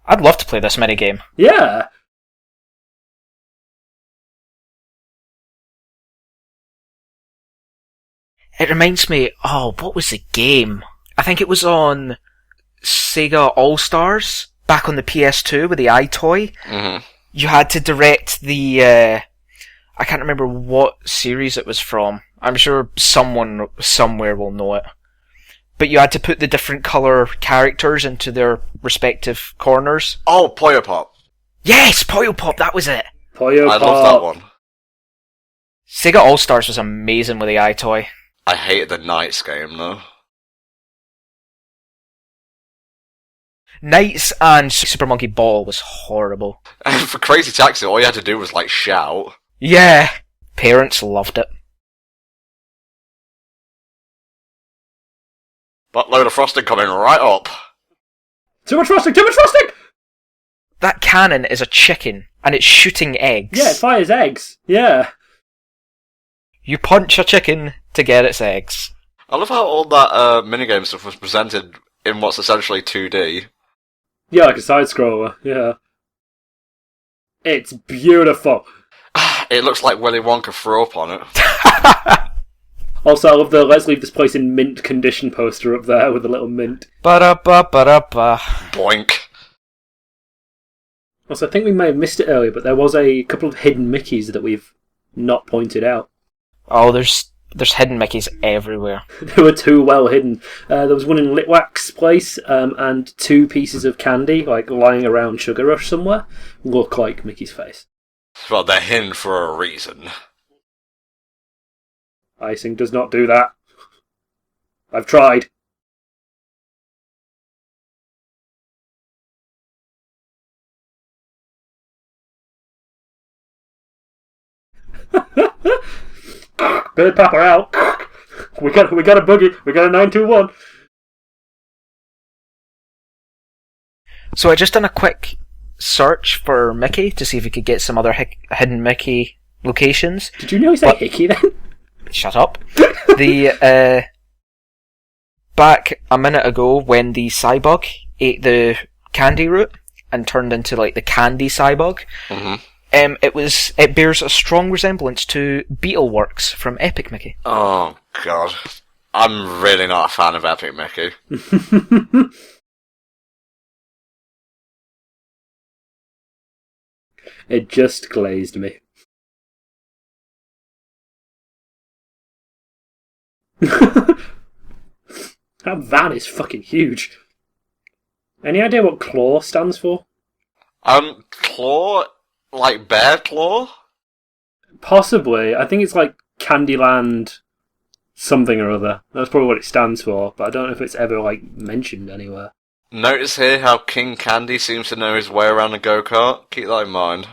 I'd love to play this minigame. Yeah. It reminds me, what was the game? I think it was on Sega All-Stars, back on the PS2 with the iToy. Mm-hmm. You had to direct the, I can't remember what series it was from. I'm sure someone somewhere will know it. But you had to put the different colour characters into their respective corners. Oh, Puyo Pop. Yes, Puyo Pop, that was it. Puyo I Pop. love that one. Sega All-Stars was amazing with the iToy. I hated the Knights game, though. Knights and Super Monkey Ball was horrible. And for Crazy Taxi, all you had to do was, like, shout. Yeah. Parents loved it. Buttload of frosting coming right up. Too much frosting! Too much frosting! That cannon is a chicken, and it's shooting eggs. Yeah, it fires eggs. Yeah. You punch a chicken to get its eggs. I love how all that minigame stuff was presented in what's essentially 2D. Yeah, like a side-scroller, yeah. It's beautiful. It looks like Willy Wonka threw up on it. Also, I love the "Let's leave this place in mint condition" poster up there with a little mint. Ba-da-ba-ba-da-ba. Boink. Also, I think we may have missed it earlier, but there was a couple of hidden Mickeys that we've not pointed out. Oh, there's hidden Mickeys everywhere. They were too well hidden. There was one in Litwack's place, and 2 pieces of candy, like lying around Sugar Rush somewhere, look like Mickey's face. Well, they're hidden for a reason. Icing does not do that. I've tried. Bird Papa out. We got a buggy. We got a 921. So I just done a quick search for Mickey to see if we could get some other hidden Mickey locations. Did you know he said Hickey then? Shut up. Back a minute ago when the Cybug ate the candy root and turned into like the candy Cybug, it bears a strong resemblance to Beetleworks from Epic Mickey. Oh, God. I'm really not a fan of Epic Mickey. It just glazed me. That van is fucking huge. Any idea what claw stands for? Claw? Like Bear Claw? Possibly. I think it's like Candyland something or other. That's probably what it stands for, but I don't know if it's ever like mentioned anywhere. Notice here how King Candy seems to know his way around a go-kart. Keep that in mind.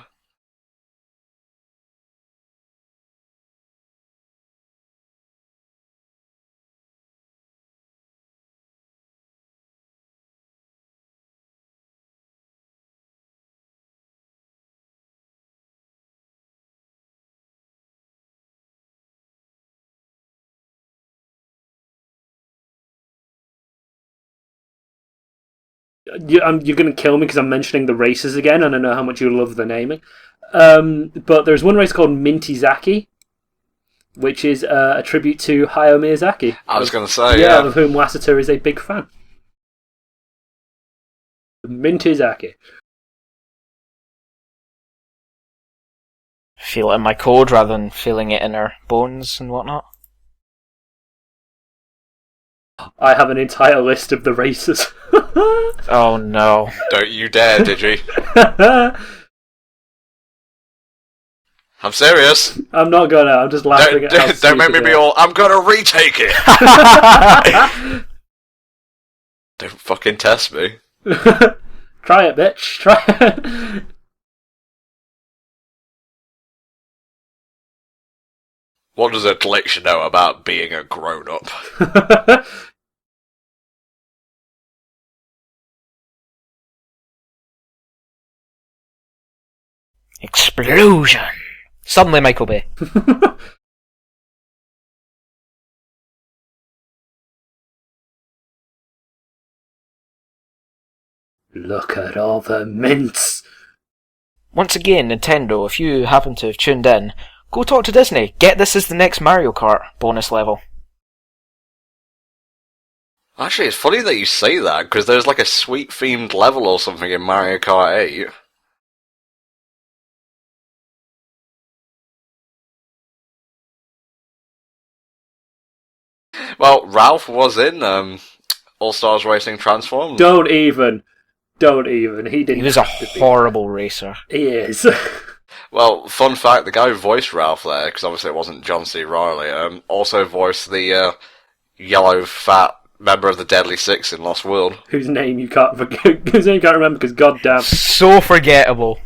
You're going to kill me because I'm mentioning the races again, and I know how much you love the naming. But there's one race called Mintizaki, which is a tribute to Hayao Miyazaki. I was going to say, yeah. Of whom Lasseter is a big fan. Mintizaki. Feel it in my code rather than feeling it in our bones and whatnot. I have an entire list of the races. Oh no. Don't you dare, Digi. I'm serious. I'm not gonna, I'm just laughing at how Don't make me be all, I'm gonna retake it! Don't fucking test me. Try it, bitch. Try it. What does a glitch know about being a grown-up? Explosion! Suddenly Michael Bay. Look at all the mints. Once again, Nintendo, if you happen to have tuned in, go talk to Disney. Get this as the next Mario Kart bonus level. Actually, it's funny that you say that, because there's like a sweet-themed level or something in Mario Kart 8. Well, Ralph was in All-Stars Racing Transformed. Don't even. He didn't. He was a horrible racer. He is. Well, fun fact, the guy who voiced Ralph there, because obviously it wasn't John C. Reilly, also voiced the yellow, fat member of the Deadly Six in Lost World. Whose name you can't remember, because goddamn. So forgettable.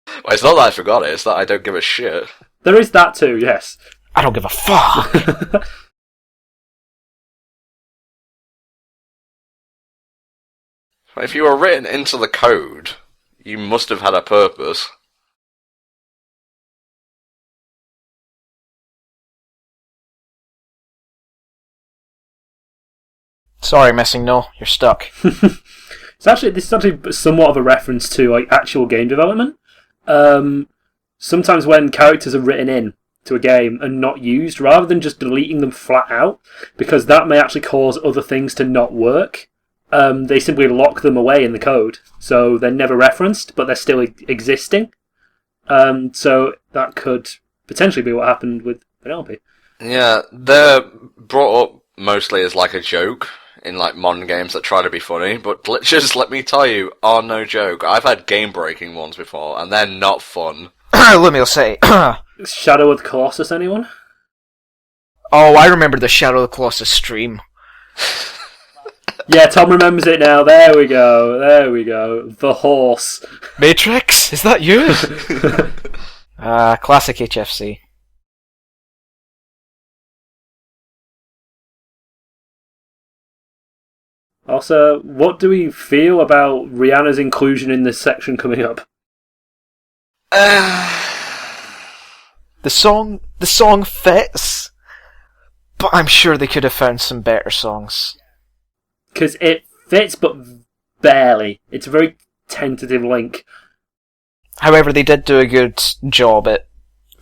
Well, it's not that I forgot it, it's that I don't give a shit. There is that too, yes. I don't give a fuck. If you were written into the code, you must have had a purpose. Sorry, Missing No, you're stuck. This is actually somewhat of a reference to like actual game development. Sometimes when characters are written in to a game and not used, rather than just deleting them flat out, because that may actually cause other things to not work, they simply lock them away in the code. So they're never referenced, but they're still existing. So that could potentially be what happened with Penelope. Yeah, they're brought up mostly as like a joke in like modern games that try to be funny, but glitches, let me tell you, are no joke. I've had game-breaking ones before, and they're not fun. Let me say. Shadow of the Colossus, anyone? Oh, I remember the Shadow of the Colossus stream. Yeah, Tom remembers it now. There we go. The horse. Matrix? Is that you? Classic HFC. Also, what do we feel about Rihanna's inclusion in this section coming up? The song fits, but I'm sure they could have found some better songs. Because it fits, but barely. It's a very tentative link. However, they did do a good job at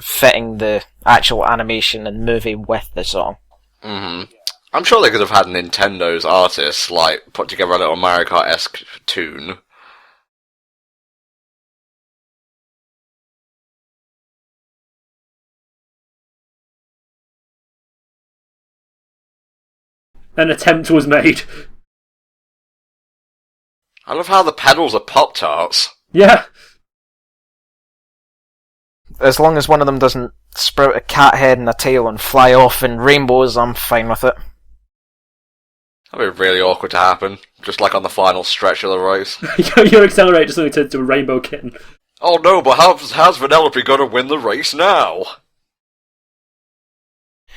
fitting the actual animation and movie with the song. Mm-hmm. I'm sure they could have had Nintendo's artists, like, put together a little Mario Kart-esque tune. An attempt was made. I love how the pedals are Pop-Tarts. Yeah. As long as one of them doesn't sprout a cat head and a tail and fly off in rainbows, I'm fine with it. That'd be really awkward to happen, just like on the final stretch of the race. Your accelerator suddenly turns into a rainbow kitten. Oh no, but how's Vanellope gonna win the race now?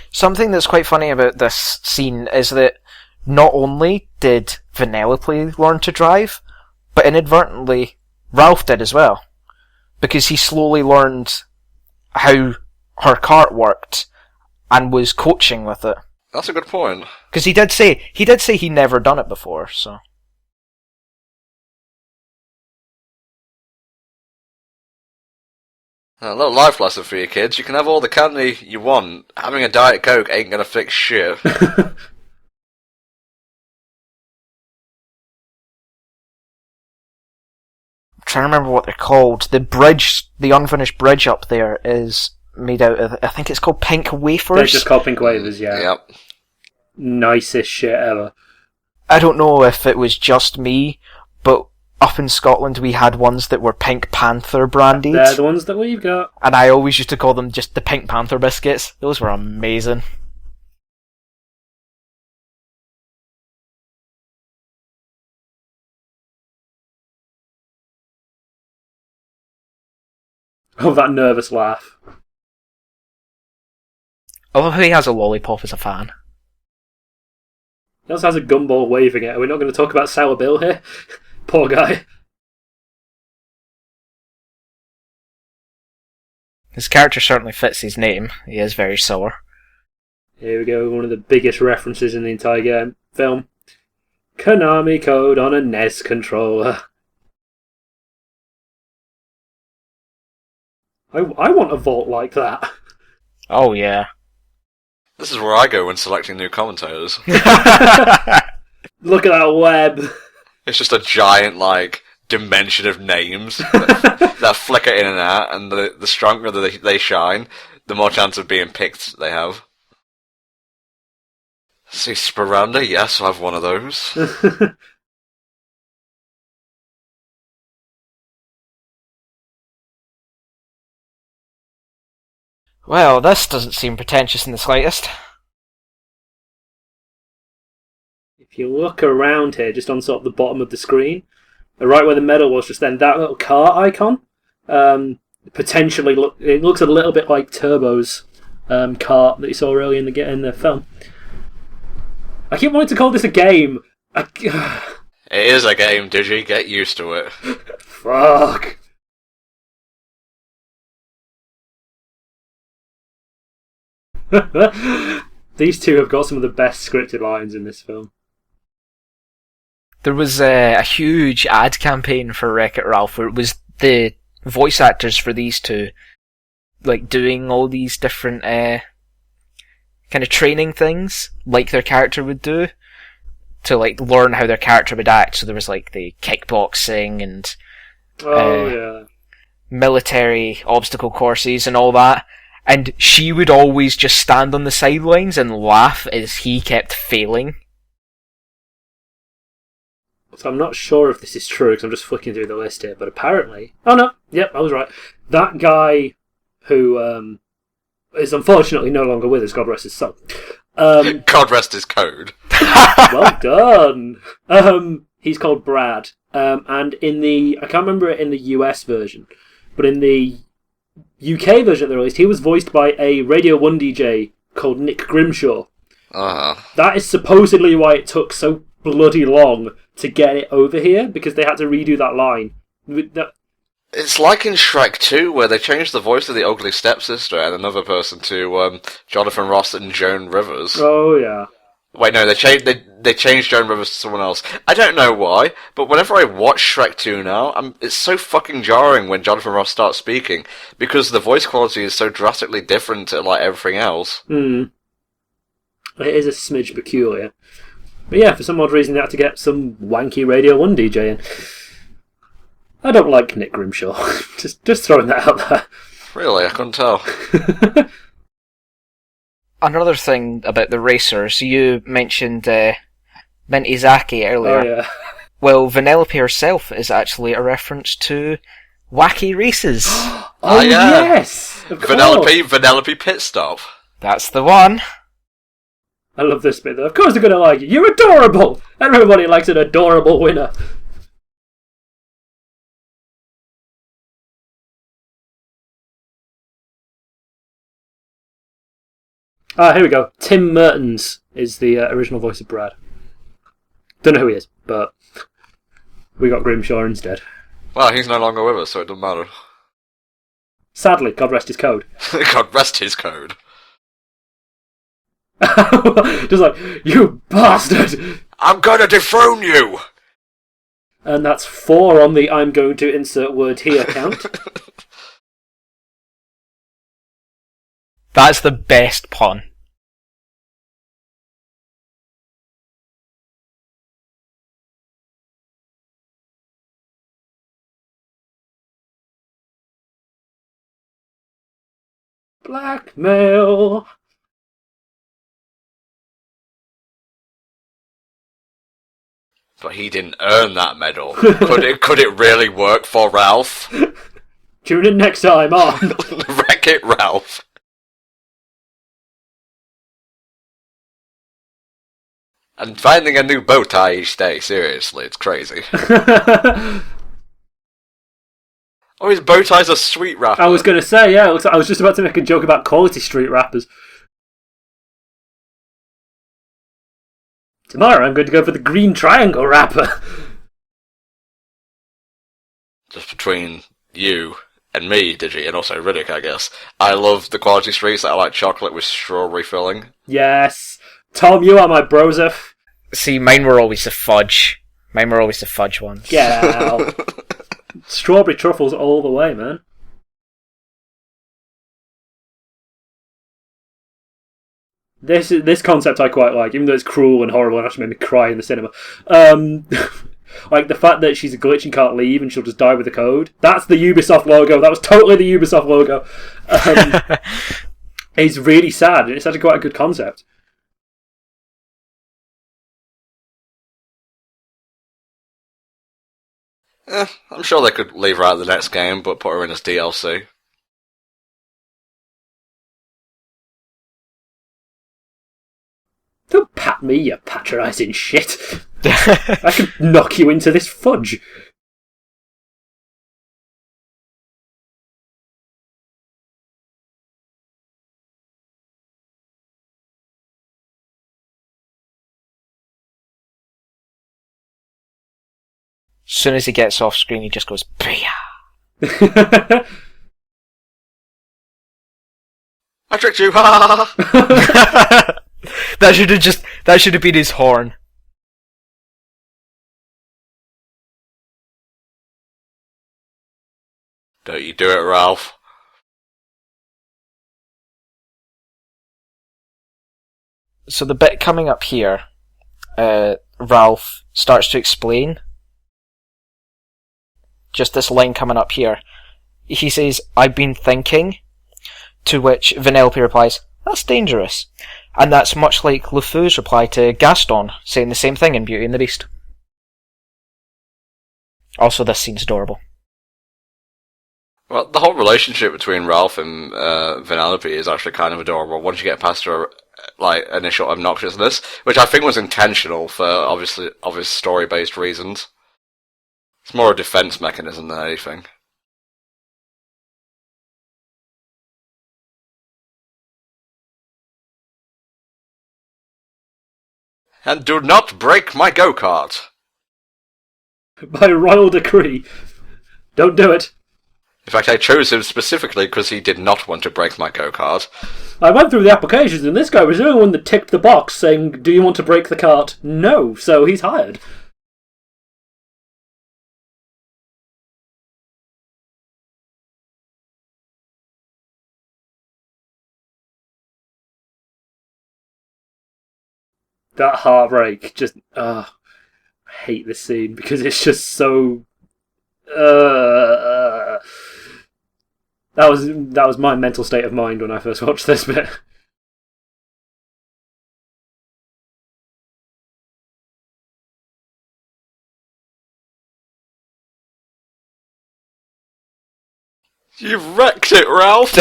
Something that's quite funny about this scene is that not only did Vanellope learn to drive, but inadvertently Ralph did as well. Because he slowly learned how her cart worked and was coaching with it. That's a good point. Because he did say he'd never done it before, so. A little life lesson for you kids. You can have all the candy you want. Having a Diet Coke ain't gonna fix shit. I'm trying to remember what they're called. The unfinished bridge up there is made out of, I think it's called pink wafers. They're just called pink wafers, yeah. Yep. Nicest shit ever. I don't know if it was just me, but up in Scotland we had ones that were Pink Panther branded. They're the ones that we've got. And I always used to call them just the Pink Panther biscuits. Those were amazing. Oh, that nervous laugh. I love how he has a lollipop as a fan. He also has a gumball waving it. Are we not going to talk about Sour Bill here? Poor guy. His character certainly fits his name. He is very sour. Here we go, one of the biggest references in the entire game, film. Konami code on a NES controller. I want a vault like that. Oh, yeah. This is where I go when selecting new commentators. Look at that web. It's just a giant, like, dimension of names that flicker in and out, and the stronger they shine, the more chance of being picked they have. See, Speranda, yes, I have one of those. Well, this doesn't seem pretentious in the slightest. If you look around here, just on sort of the bottom of the screen, right where the medal was just then, that little car icon, potentially it looks a little bit like Turbo's car that you saw earlier in the film. I keep wanting to call this a game. It is a game, Digi. Get used to it. Fuck. These two have got some of the best scripted lines in this film. There was a huge ad campaign for Wreck-It Ralph where it was the voice actors for these two, like, doing all these different kind of training things like their character would do to, like, learn how their character would act. So there was, like, the kickboxing and military obstacle courses and all that. And she would always just stand on the sidelines and laugh as he kept failing. So I'm not sure if this is true because I'm just flicking through the list here, but apparently... Oh no, yep, I was right. That guy who is unfortunately no longer with us, God rest his soul. God rest his code. Well done! He's called Brad. And in the... I can't remember it in the US version, but in the UK version they released, he was voiced by a Radio 1 DJ called Nick Grimshaw. Uh-huh. That is supposedly why it took so bloody long to get it over here, because they had to redo that line. It's like in Shrek 2, where they changed the voice of the ugly stepsister and another person to Jonathan Ross and Joan Rivers. Oh, yeah. Wait, no, they changed Joan Rivers to someone else. I don't know why, but whenever I watch Shrek 2 now, it's so fucking jarring when Jonathan Ross starts speaking, because the voice quality is so drastically different to, like, everything else. It is a smidge peculiar. But yeah, for some odd reason they had to get some wanky Radio 1 DJ in. I don't like Nick Grimshaw. just throwing that out there. Really? I couldn't tell. Another thing about the racers, you mentioned Minty Zaki earlier. Oh, yeah. Well, Vanellope herself is actually a reference to Wacky Races. Oh, yeah. Yes! Of course. Vanellope Pit Stop. That's the one. I love this bit though. Of course they're going to like you. You're adorable! Everybody likes an adorable winner. Here we go. Tim Mertens is the original voice of Brad. Don't know who he is, but we got Grimshaw instead. Well, he's no longer with us, so it doesn't matter. Sadly, God rest his code. God rest his code. Just like, you bastard! I'm gonna dethrone you! And that's 4 on the I'm going to insert word here count. That's the best pun. Blackmail! But he didn't earn that medal. Could it really work for Ralph? Tune in next time on Wreck-It Ralph. And finding a new bow tie each day, seriously, it's crazy. Oh, his bow tie's a street rapper. I was going to say, yeah, I was just about to make a joke about quality street rappers. Tomorrow I'm going to go for the green triangle rapper. Just between you and me, Digi, and also Riddick, I guess. I love the quality streets that are like chocolate with strawberry filling. Yes. Tom, you are my broser. See, mine were always the fudge. Mine were always the fudge ones. Get out. Strawberry truffles all the way, man. This concept I quite like, even though it's cruel and horrible and actually made me cry in the cinema. Like the fact that she's a glitch and can't leave and she'll just die with the code. That's the Ubisoft logo. That was totally the Ubisoft logo. It's really sad, and it's actually quite a good concept. I'm sure they could leave her out of the next game, but put her in as DLC. Don't pat me, you patronising shit. I could knock you into this fudge. As soon as he gets off screen, he just goes, "Bria." I tricked you! Ha ha ha! That should have been his horn. Don't you do it, Ralph. So the bit coming up here, Ralph starts to explain. Just this line coming up here. He says, "I've been thinking," to which Vanellope replies, "That's dangerous." And that's much like LeFou's reply to Gaston, saying the same thing in Beauty and the Beast. Also, this scene's adorable. Well, the whole relationship between Ralph and Vanellope is actually kind of adorable once you get past her initial obnoxiousness, which I think was intentional for obvious story-based reasons. It's more a defense mechanism than anything. And do not break my go-kart! By royal decree. Don't do it. In fact, I chose him specifically because he did not want to break my go-kart. I went through the applications and this guy was the only one that ticked the box saying, "Do you want to break the cart?" No, so he's hired. That heartbreak, just, I hate this scene because it's just so. That was my mental state of mind when I first watched this bit. You've wrecked it, Ralph!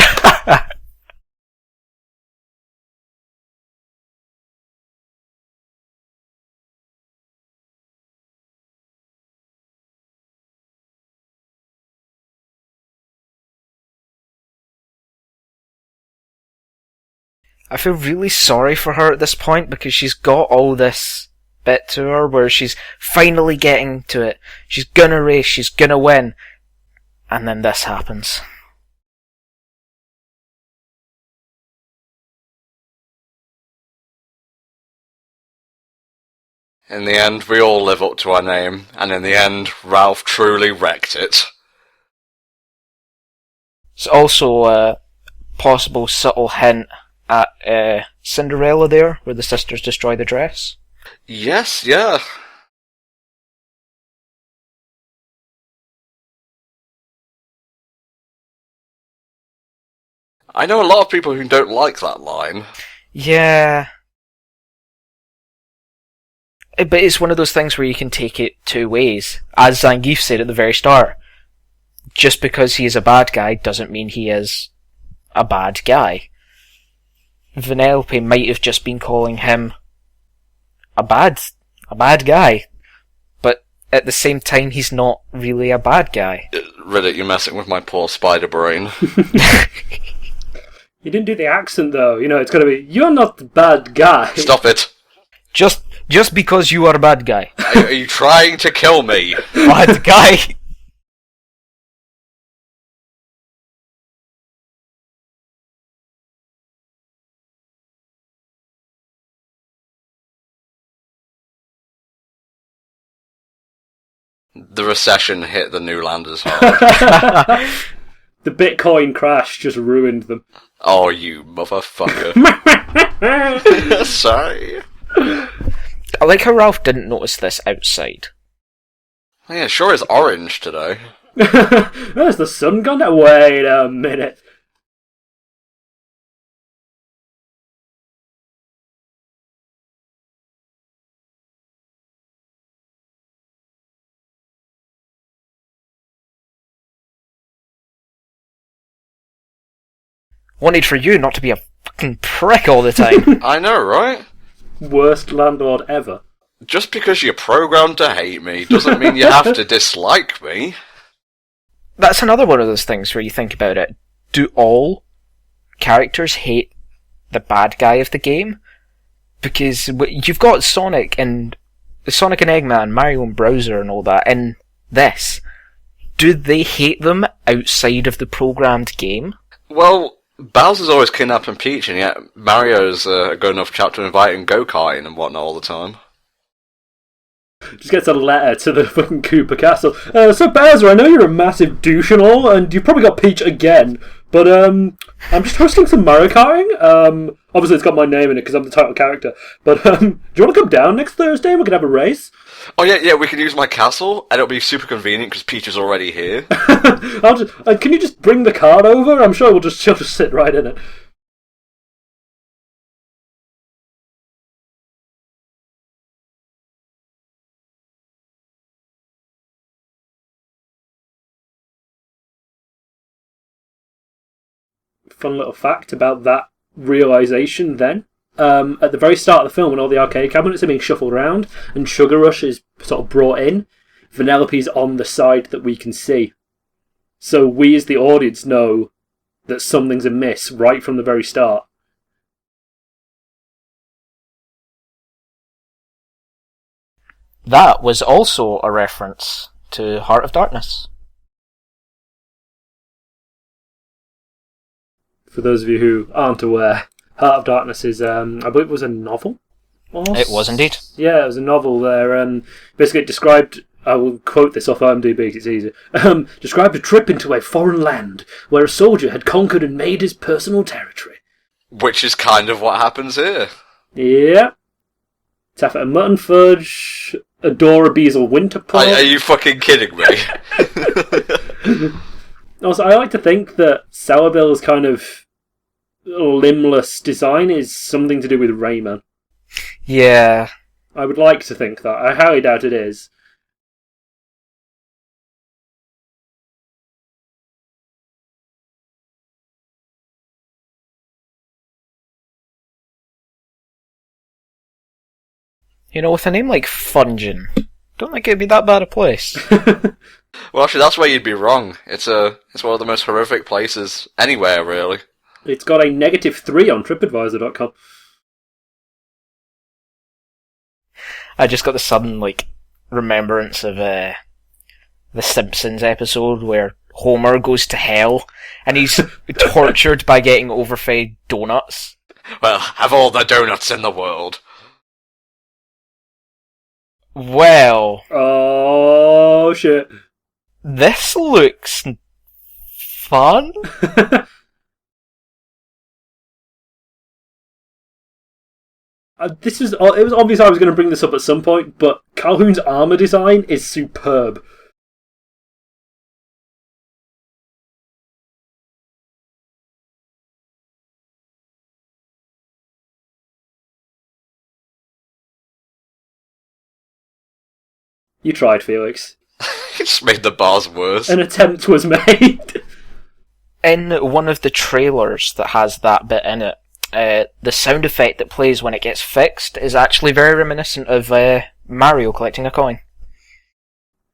I feel really sorry for her at this point because she's got all this bit to her where she's finally getting to it. She's gonna race, she's gonna win. And then this happens. In the end, we all live up to our name, and in the end, Ralph truly wrecked it. It's also a possible subtle hint at Cinderella there, where the sisters destroy the dress. Yes, yeah. I know a lot of people who don't like that line. Yeah. But it's one of those things where you can take it two ways. As Zangief said at the very start, just because he is a bad guy doesn't mean he is a bad guy. Vanellope might have just been calling him a bad guy, but at the same time he's not really a bad guy. Riddick, you're messing with my poor spider brain. You didn't do the accent though, it's gotta be, "You're not the bad guy." Stop it. Just because you are a bad guy. Are you trying to kill me? Bad guy. The recession hit the Newlanders hard. The Bitcoin crash just ruined them. Oh, you motherfucker. Sorry. I like how Ralph didn't notice this outside. Yeah, sure is orange today. Has the sun gone down? Wait a minute. Wanted for you not to be a fucking prick all the time. I know, right? Worst landlord ever. Just because you're programmed to hate me doesn't mean you have to dislike me. That's another one of those things where you think about it. Do all characters hate the bad guy of the game? Because you've got Sonic and Eggman, Mario and Bowser and all that in this. Do they hate them outside of the programmed game? Well, Bowser's always kidnapping Peach, and yet Mario's a good enough chap to invite him go-karting and whatnot all the time. Just gets a letter to the fucking Koopa Castle. So Bowser, I know you're a massive douche and all, and you've probably got Peach again, but I'm just hosting some Mario Karting. Obviously it's got my name in it because I'm the title character, but do you want to come down next Thursday and we can have a race? Oh yeah, we can use my castle, and it'll be super convenient because Peach is already here. Can you just bring the card over? I'm sure she'll just sit right in it. Fun little fact about that realisation then. At the very start of the film, when all the arcade cabinets are being shuffled around and Sugar Rush is sort of brought in, Vanellope's on the side that we can see. So we as the audience know that something's amiss right from the very start. That was also a reference to Heart of Darkness. For those of you who aren't aware, Heart of Darkness is, I believe it was a novel? It was indeed. Yeah, it was a novel there. Basically, it described, I will quote this off IMDb because it's easier, described a trip into a foreign land where a soldier had conquered and made his personal territory. Which is kind of what happens here. Yeah. Taffeta Mutton Fudge, Adora Beazle Winter Pop. Are you fucking kidding me? Also, I like to think that Sour Bill's kind of limbless design is something to do with Rayman. Yeah. I would like to think that. I highly doubt it is. You know, with a name like Fungin, don't think it'd be that bad a place. Well, actually, that's where you'd be wrong. It's one of the most horrific places anywhere, really. It's got a -3 on TripAdvisor.com. I just got the sudden, remembrance of the Simpsons episode where Homer goes to hell and he's tortured by getting overfed donuts. Well, have all the donuts in the world. Well... Oh, shit. This looks... fun? It was obvious I was going to bring this up at some point, but Calhoun's armour design is superb. You tried, Felix. It just made the bars worse. An attempt was made. In one of the trailers that has that bit in it, the sound effect that plays when it gets fixed is actually very reminiscent of Mario collecting a coin.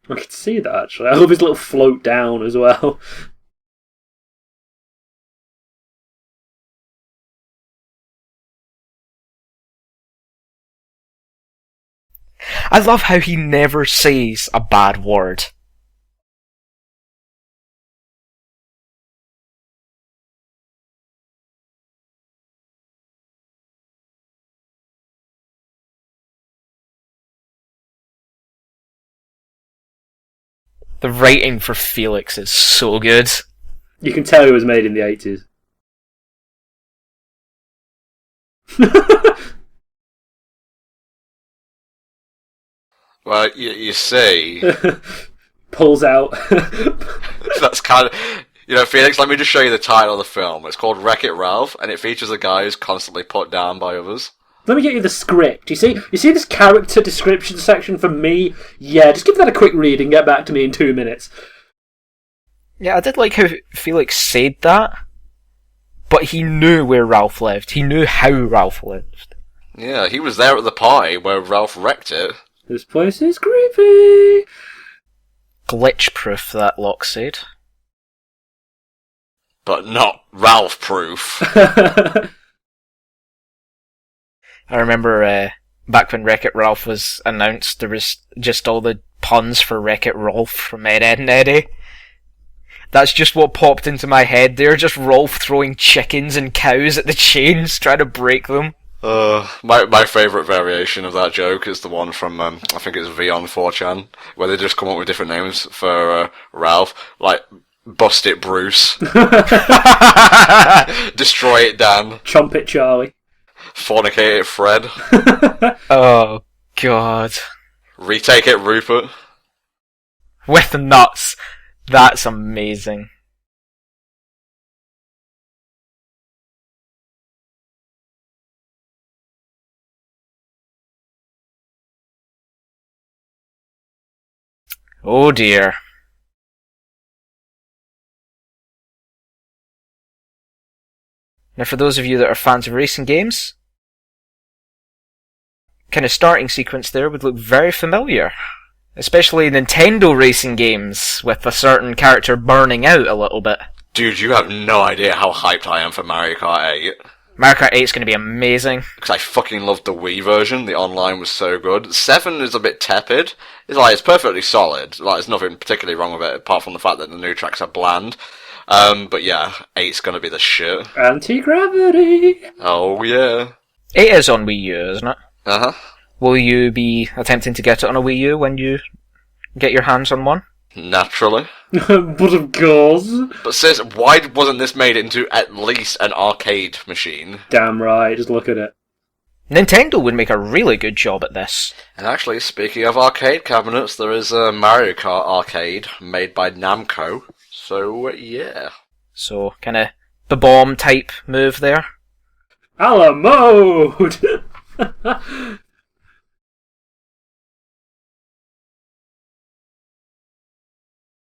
I could see that, actually. I love his little float down as well. I love how he never says a bad word. The writing for Felix is so good. You can tell it was made in the 80s. Well, you see, Pulls out. that's kind of... Felix, let me just show you the title of the film. It's called Wreck-It Ralph, and it features a guy who's constantly put down by others. Let me get you the script. You see this character description section for me? Yeah, just give that a quick read and get back to me in 2 minutes. Yeah, I did like how Felix said that, but he knew where Ralph lived. He knew how Ralph lived. Yeah, he was there at the party where Ralph wrecked it. This place is creepy. Glitch-proof, that lock said. But not Ralph-proof. I remember back when Wreck-It Ralph was announced, there was just all the puns for Wreck-It Rolf from Ed, Edd and Eddy. That's just what popped into my head. They're just Rolf throwing chickens and cows at the chains, trying to break them. My favourite variation of that joke is the one from, I think it's V on 4chan, where they just come up with different names for Ralph, like Bust It Bruce, Destroy It Dan, Chomp It Charlie, Fornicate It Fred, Oh, God. Retake It Rupert. With the nuts. That's amazing. Oh dear. Now for those of you that are fans of racing games, kind of starting sequence there would look very familiar. Especially Nintendo racing games, with a certain character burning out a little bit. Dude, you have no idea how hyped I am for Mario Kart 8. Mario Kart 8 is going to be amazing. Because I fucking loved the Wii version, the online was so good. 7 is a bit tepid. It's perfectly solid. There's nothing particularly wrong with it, apart from the fact that the new tracks are bland. But yeah, 8's gonna be the shit. Anti-gravity. Oh yeah. 8 is on Wii U, isn't it? Uh-huh. Will you be attempting to get it on a Wii U when you get your hands on one? Naturally. But of course. But sis, why wasn't this made into at least an arcade machine? Damn right, just look at it. Nintendo would make a really good job at this. And actually, speaking of arcade cabinets, there is a Mario Kart arcade made by Namco. So, yeah. So, kind of the bomb type move there. A la mode!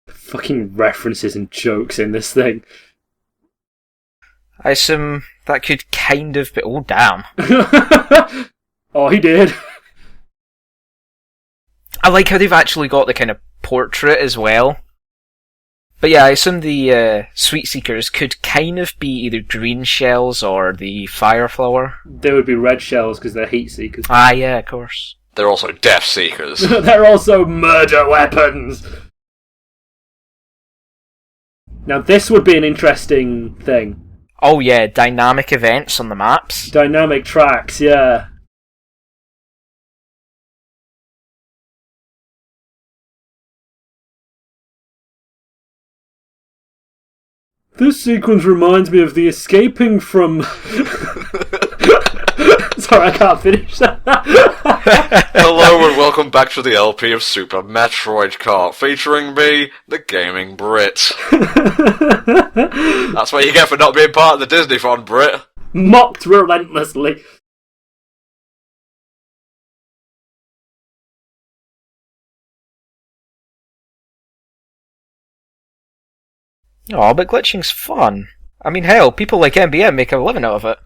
Fucking references and jokes in this thing. I assume that could kind of be... Oh, damn. Oh, he did. I like how they've actually got the kind of portrait as well. But yeah, I assume the Sweet Seekers could kind of be either green shells or the fire flower. They would be red shells because they're heat seekers. Ah, yeah, of course. They're also Death Seekers. They're also murder weapons! Now this would be an interesting thing. Oh yeah, dynamic events on the maps. Dynamic tracks, yeah. This sequence reminds me of the escaping from... Sorry, I can't finish that. Hello and welcome back to the LP of Super Metroid Kart, featuring me, the Gaming Brit. That's what you get for not being part of the Disneython, Brit. Mocked relentlessly. Oh, but glitching's fun. I mean, hell, people like MBM make a living out of it.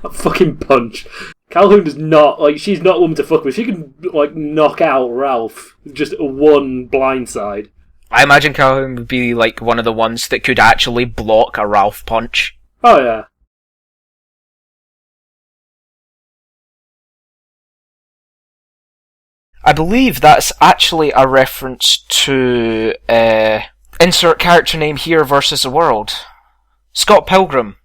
That fucking punch. Calhoun does not, she's not a woman to fuck with. She can, knock out Ralph with just one blindside. I imagine Calhoun would be, one of the ones that could actually block a Ralph punch. Oh, yeah. I believe that's actually a reference to, insert character name here versus the world. Scott Pilgrim.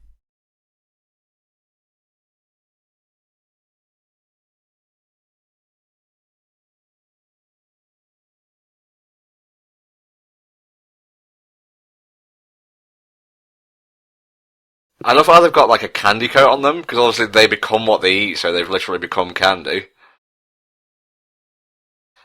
I love how they've got like a candy coat on them, because obviously they become what they eat, so they've literally become candy.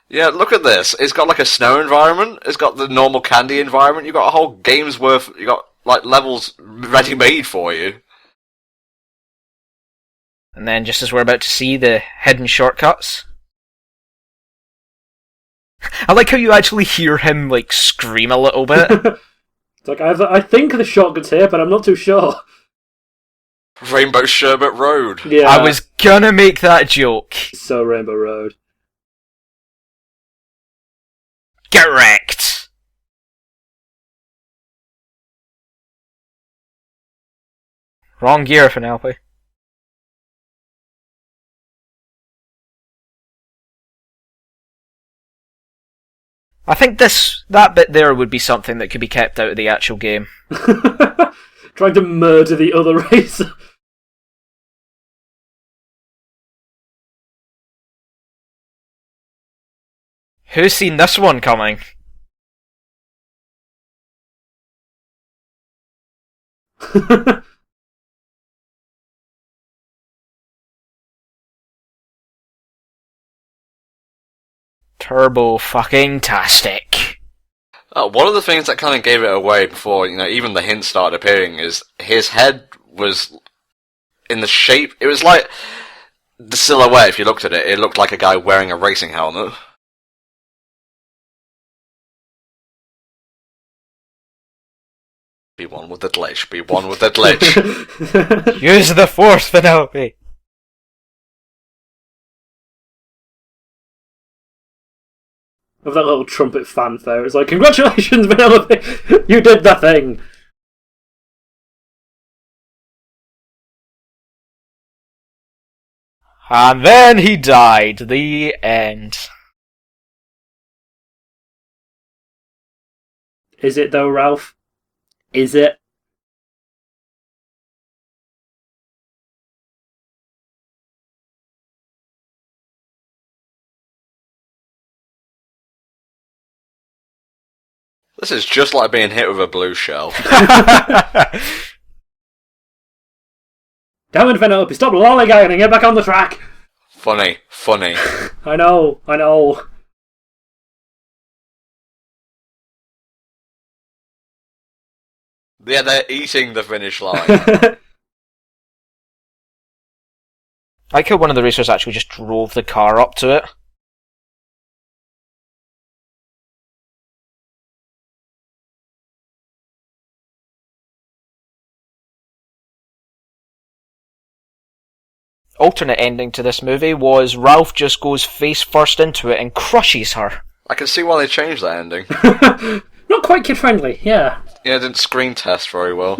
Yeah, look at this. It's got like a snow environment, it's got the normal candy environment, you've got a whole game's worth, you got like levels ready-made for you. And then, just as we're about to see the hidden shortcuts, I like how you actually hear him like scream a little bit. It's like, I think the shotgun's here, but I'm not too sure. Rainbow Sherbet Road. Yeah. I was gonna make that joke. So Rainbow Road. Get wrecked! Wrong gear, Penelope. I think that bit there would be something that could be kept out of the actual game. Trying to murder the other race. Who's seen this one coming? Turbo fucking tastic. One of the things that kind of gave it away before, even the hints started appearing is his head was in the shape, it was like the silhouette, if you looked at it, it looked like a guy wearing a racing helmet. Be one with the glitch, be one with the glitch. Use the force, Penelope! Of that little trumpet fanfare, it's like, congratulations, Penelope! You did the thing! And then he died. The end. Is it though, Ralph? Is it? This is just like being hit with a blue shell. Damn it, Penelope, stop lollygagging and get back on the track! Funny. I know. Yeah, they're eating the finish line. I like how one of the racers actually just drove the car up to it. Alternate ending to this movie was Ralph just goes face first into it and crushes her. I can see why they changed that ending. Not quite kid friendly, yeah. Yeah, it didn't screen test very well.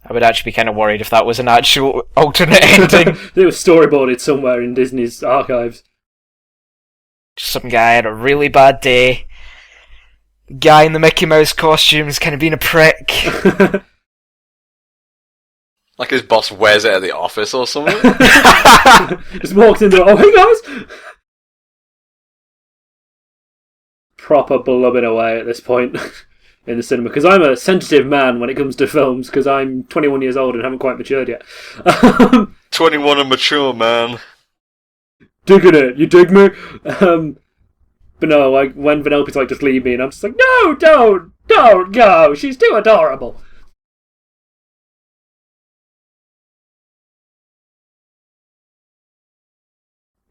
I would actually be kind of worried if that was an actual alternate ending. It was storyboarded somewhere in Disney's archives. Just some guy had a really bad day. The guy in the Mickey Mouse costume is kind of being a prick. Like his boss wears it at the office or something. Just walks in there, oh hey guys! Proper blubbing away at this point in the cinema, because I'm a sensitive man when it comes to films, because I'm 21 years old and haven't quite matured yet. 21 and mature, man. Digging it, you dig me? But no, like, when Vanellope's like, just leave me, and I'm just like, no, don't go, she's too adorable.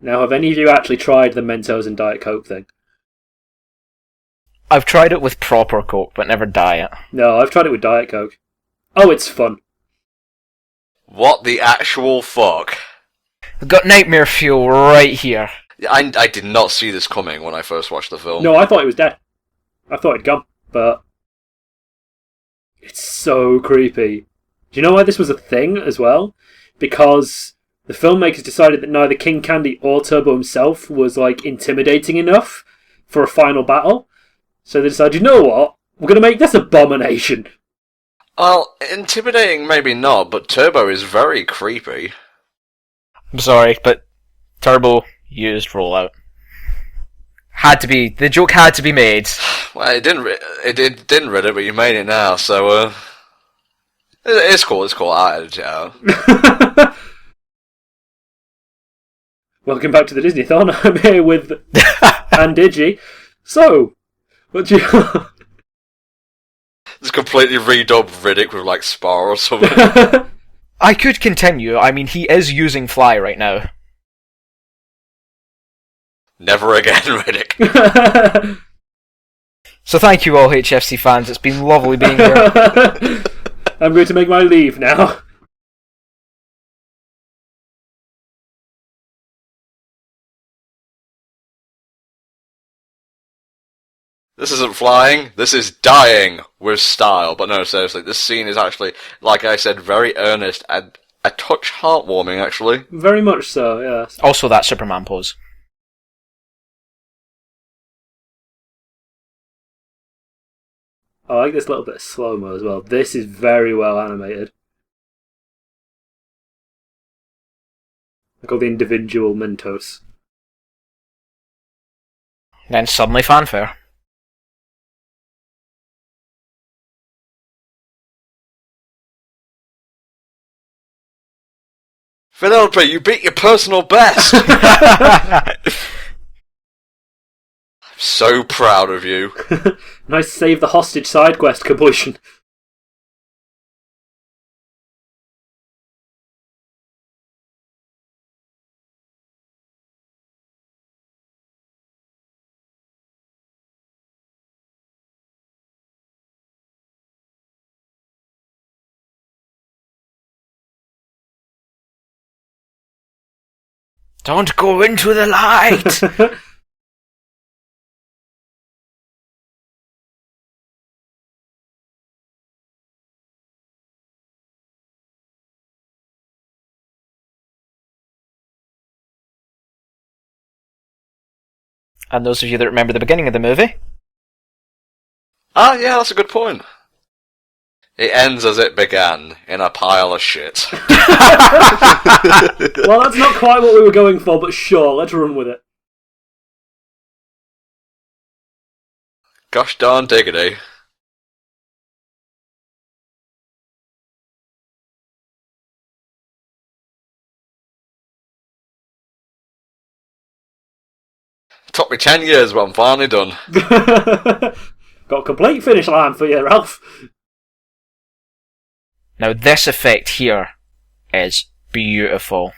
Now, have any of you actually tried the Mentos and Diet Coke thing? I've tried it with proper Coke, but never Diet. No, I've tried it with Diet Coke. Oh, it's fun. What the actual fuck? I've got nightmare fuel right here. I did not see this coming when I first watched the film. No, I thought it was dead. I thought it'd gone, but it's so creepy. Do you know why this was a thing as well? Because the filmmakers decided that neither King Candy or Turbo himself was like intimidating enough for a final battle. So they decided, you know what? We're going to make this abomination. Well, intimidating maybe not, but Turbo is very creepy. I'm sorry, but Turbo used rollout. The joke had to be made. Well, it didn't read it, but you made it now, so it's cool. It's cool. I'll edit it out. Welcome back to the Disneython. I'm here with and Digi. So, what do you? Just completely redub Riddick with like Spar or something. I could continue. I mean, he is using Fly right now. Never again, Riddick. So thank you all, HFC fans. It's been lovely being here. I'm going to make my leave now. This isn't flying, this is dying with style. But no, seriously, this scene is actually, like I said, very earnest and a touch heartwarming, actually. Very much so, yes. Also, that Superman pose. I like this little bit of slow-mo as well. This is very well animated. Like all the individual Mentos. Then suddenly fanfare. Penelope, you beat your personal best! I'm so proud of you. Nice save the hostage side quest completion. Don't go into the light! And those of you that remember the beginning of the movie... Ah, yeah, that's a good point. It ends as it began, in a pile of shit. Well, that's not quite what we were going for, but sure, let's run with it. Gosh darn diggity. Took me 10 years, but I'm finally done. Got a complete finish line for you, Ralph. Now this effect here is beautiful.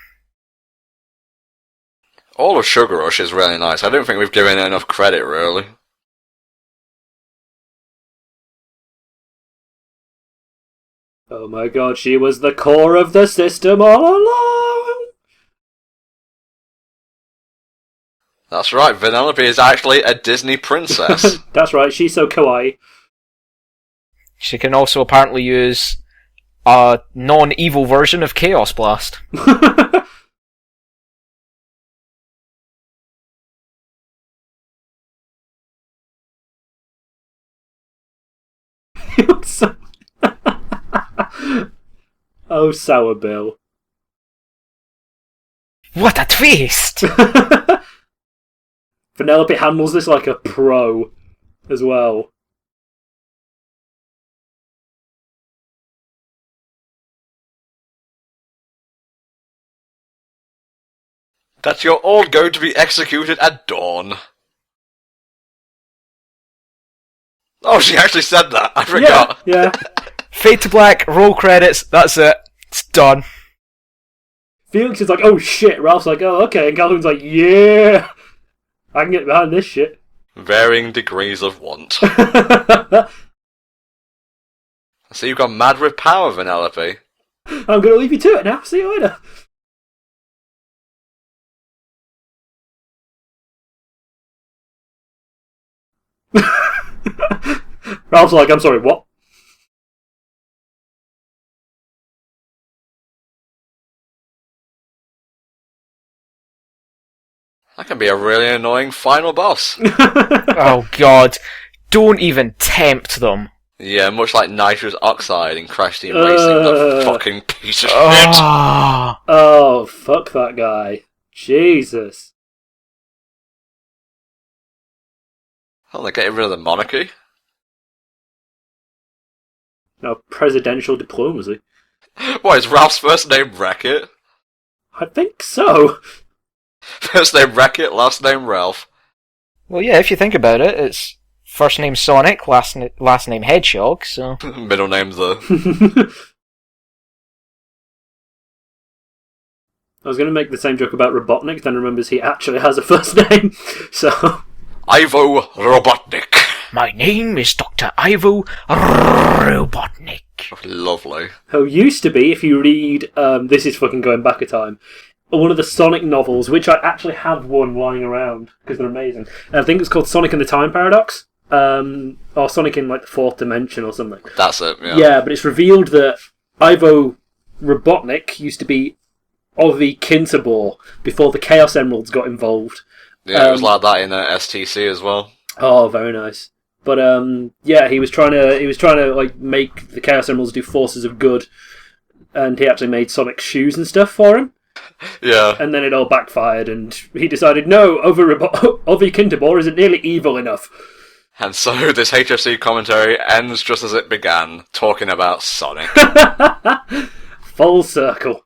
All of Sugar Rush is really nice. I don't think we've given it enough credit, really. Oh my god, she was the core of the system all along! That's right, Vanellope is actually a Disney princess. That's right, she's so kawaii. She can also apparently use a non-evil version of Chaos Blast. Oh, Sour Bill. What a twist! Penelope handles this like a pro as well. That you're all going to be executed at dawn. Oh, she actually said that. I forgot. Yeah. Fade to black, roll credits, that's it. It's done. Felix is like, oh shit. Ralph's like, oh okay. And Calhoun's like, yeah. I can get behind this shit. Varying degrees of want. So you've gone mad with power, Vanellope. I'm going to leave you to it now. See you later. Ralph's like, I'm sorry, what? That can be a really annoying final boss. Oh god. Don't even tempt them. Yeah, much like nitrous oxide in Crash Team Racing, that fucking piece of shit. Ah. Oh, fuck that guy. Jesus. Oh, they're getting rid of the monarchy? No, presidential diplomacy. What, is Ralph's first name Wreck-It? I think so. First name Wreck-It, last name Ralph. Well, yeah, if you think about it, it's first name Sonic, last name Hedgehog, so... Middle name The. I was going to make the same joke about Robotnik, then remembers he actually has a first name, so... Ivo Robotnik. My name is Dr. Ivo Robotnik. Lovely. Who used to be, if you read, this is fucking going back a time, one of the Sonic novels, which I actually have one lying around, because they're amazing. I think it's called Sonic and the Time Paradox, or Sonic in, like, the Fourth Dimension or something. That's it, yeah. Yeah, but it's revealed that Ivo Robotnik used to be Ovi Kintabor before the Chaos Emeralds got involved. Yeah, it was like that in STC as well. Oh, very nice. But yeah, he was trying to like make the Chaos Emeralds do forces of good, and he actually made Sonic shoes and stuff for him. Yeah. And then it all backfired, and he decided, no, Ovi Kintabor isn't nearly evil enough. And so this HFC commentary ends just as it began, talking about Sonic. Full circle.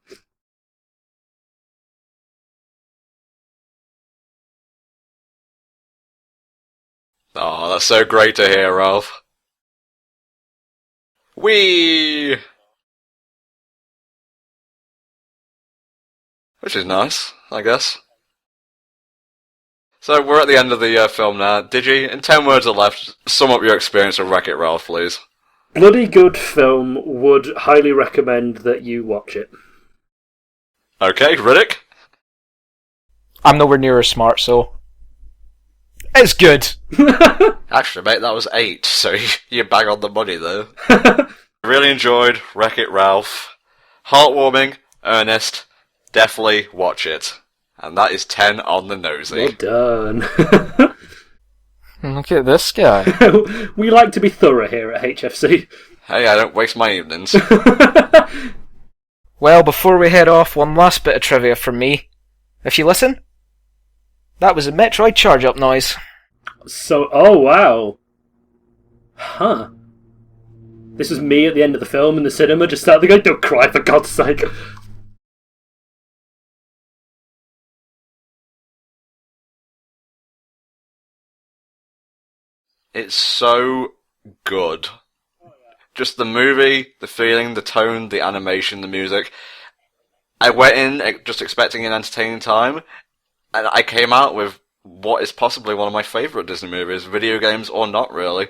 Oh, that's so great to hear, Ralph. Whee! Which is nice, I guess. So we're at the end of the film now. Digi, in 10 words or left, sum up your experience of Wreck-It Ralph, please. Bloody good film. Would highly recommend that you watch it. Okay, Riddick? I'm nowhere near as smart, so... It's good! Actually, mate, that was 8, so you bang on the money there. Really enjoyed Wreck-It Ralph. Heartwarming, earnest, definitely watch it. And that is 10 on the nosy. Well done. Look at this guy. We like to be thorough here at HFC. Hey, I don't waste my evenings. Well, before we head off, one last bit of trivia from me. If you listen, that was a Metroid charge-up noise. So, oh wow. Huh. This was me at the end of the film in the cinema, just starting to go, don't cry for God's sake. It's so good. Just the movie, the feeling, the tone, the animation, the music. I went in just expecting an entertaining time, and I came out with what is possibly one of my favourite Disney movies, video games or not really.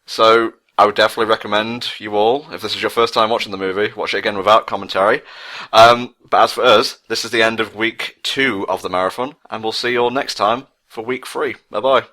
So I would definitely recommend you all, if this is your first time watching the movie, watch it again without commentary. But as for us, this is the end of week 2 of the marathon, and we'll see you all next time for week 3. Bye bye.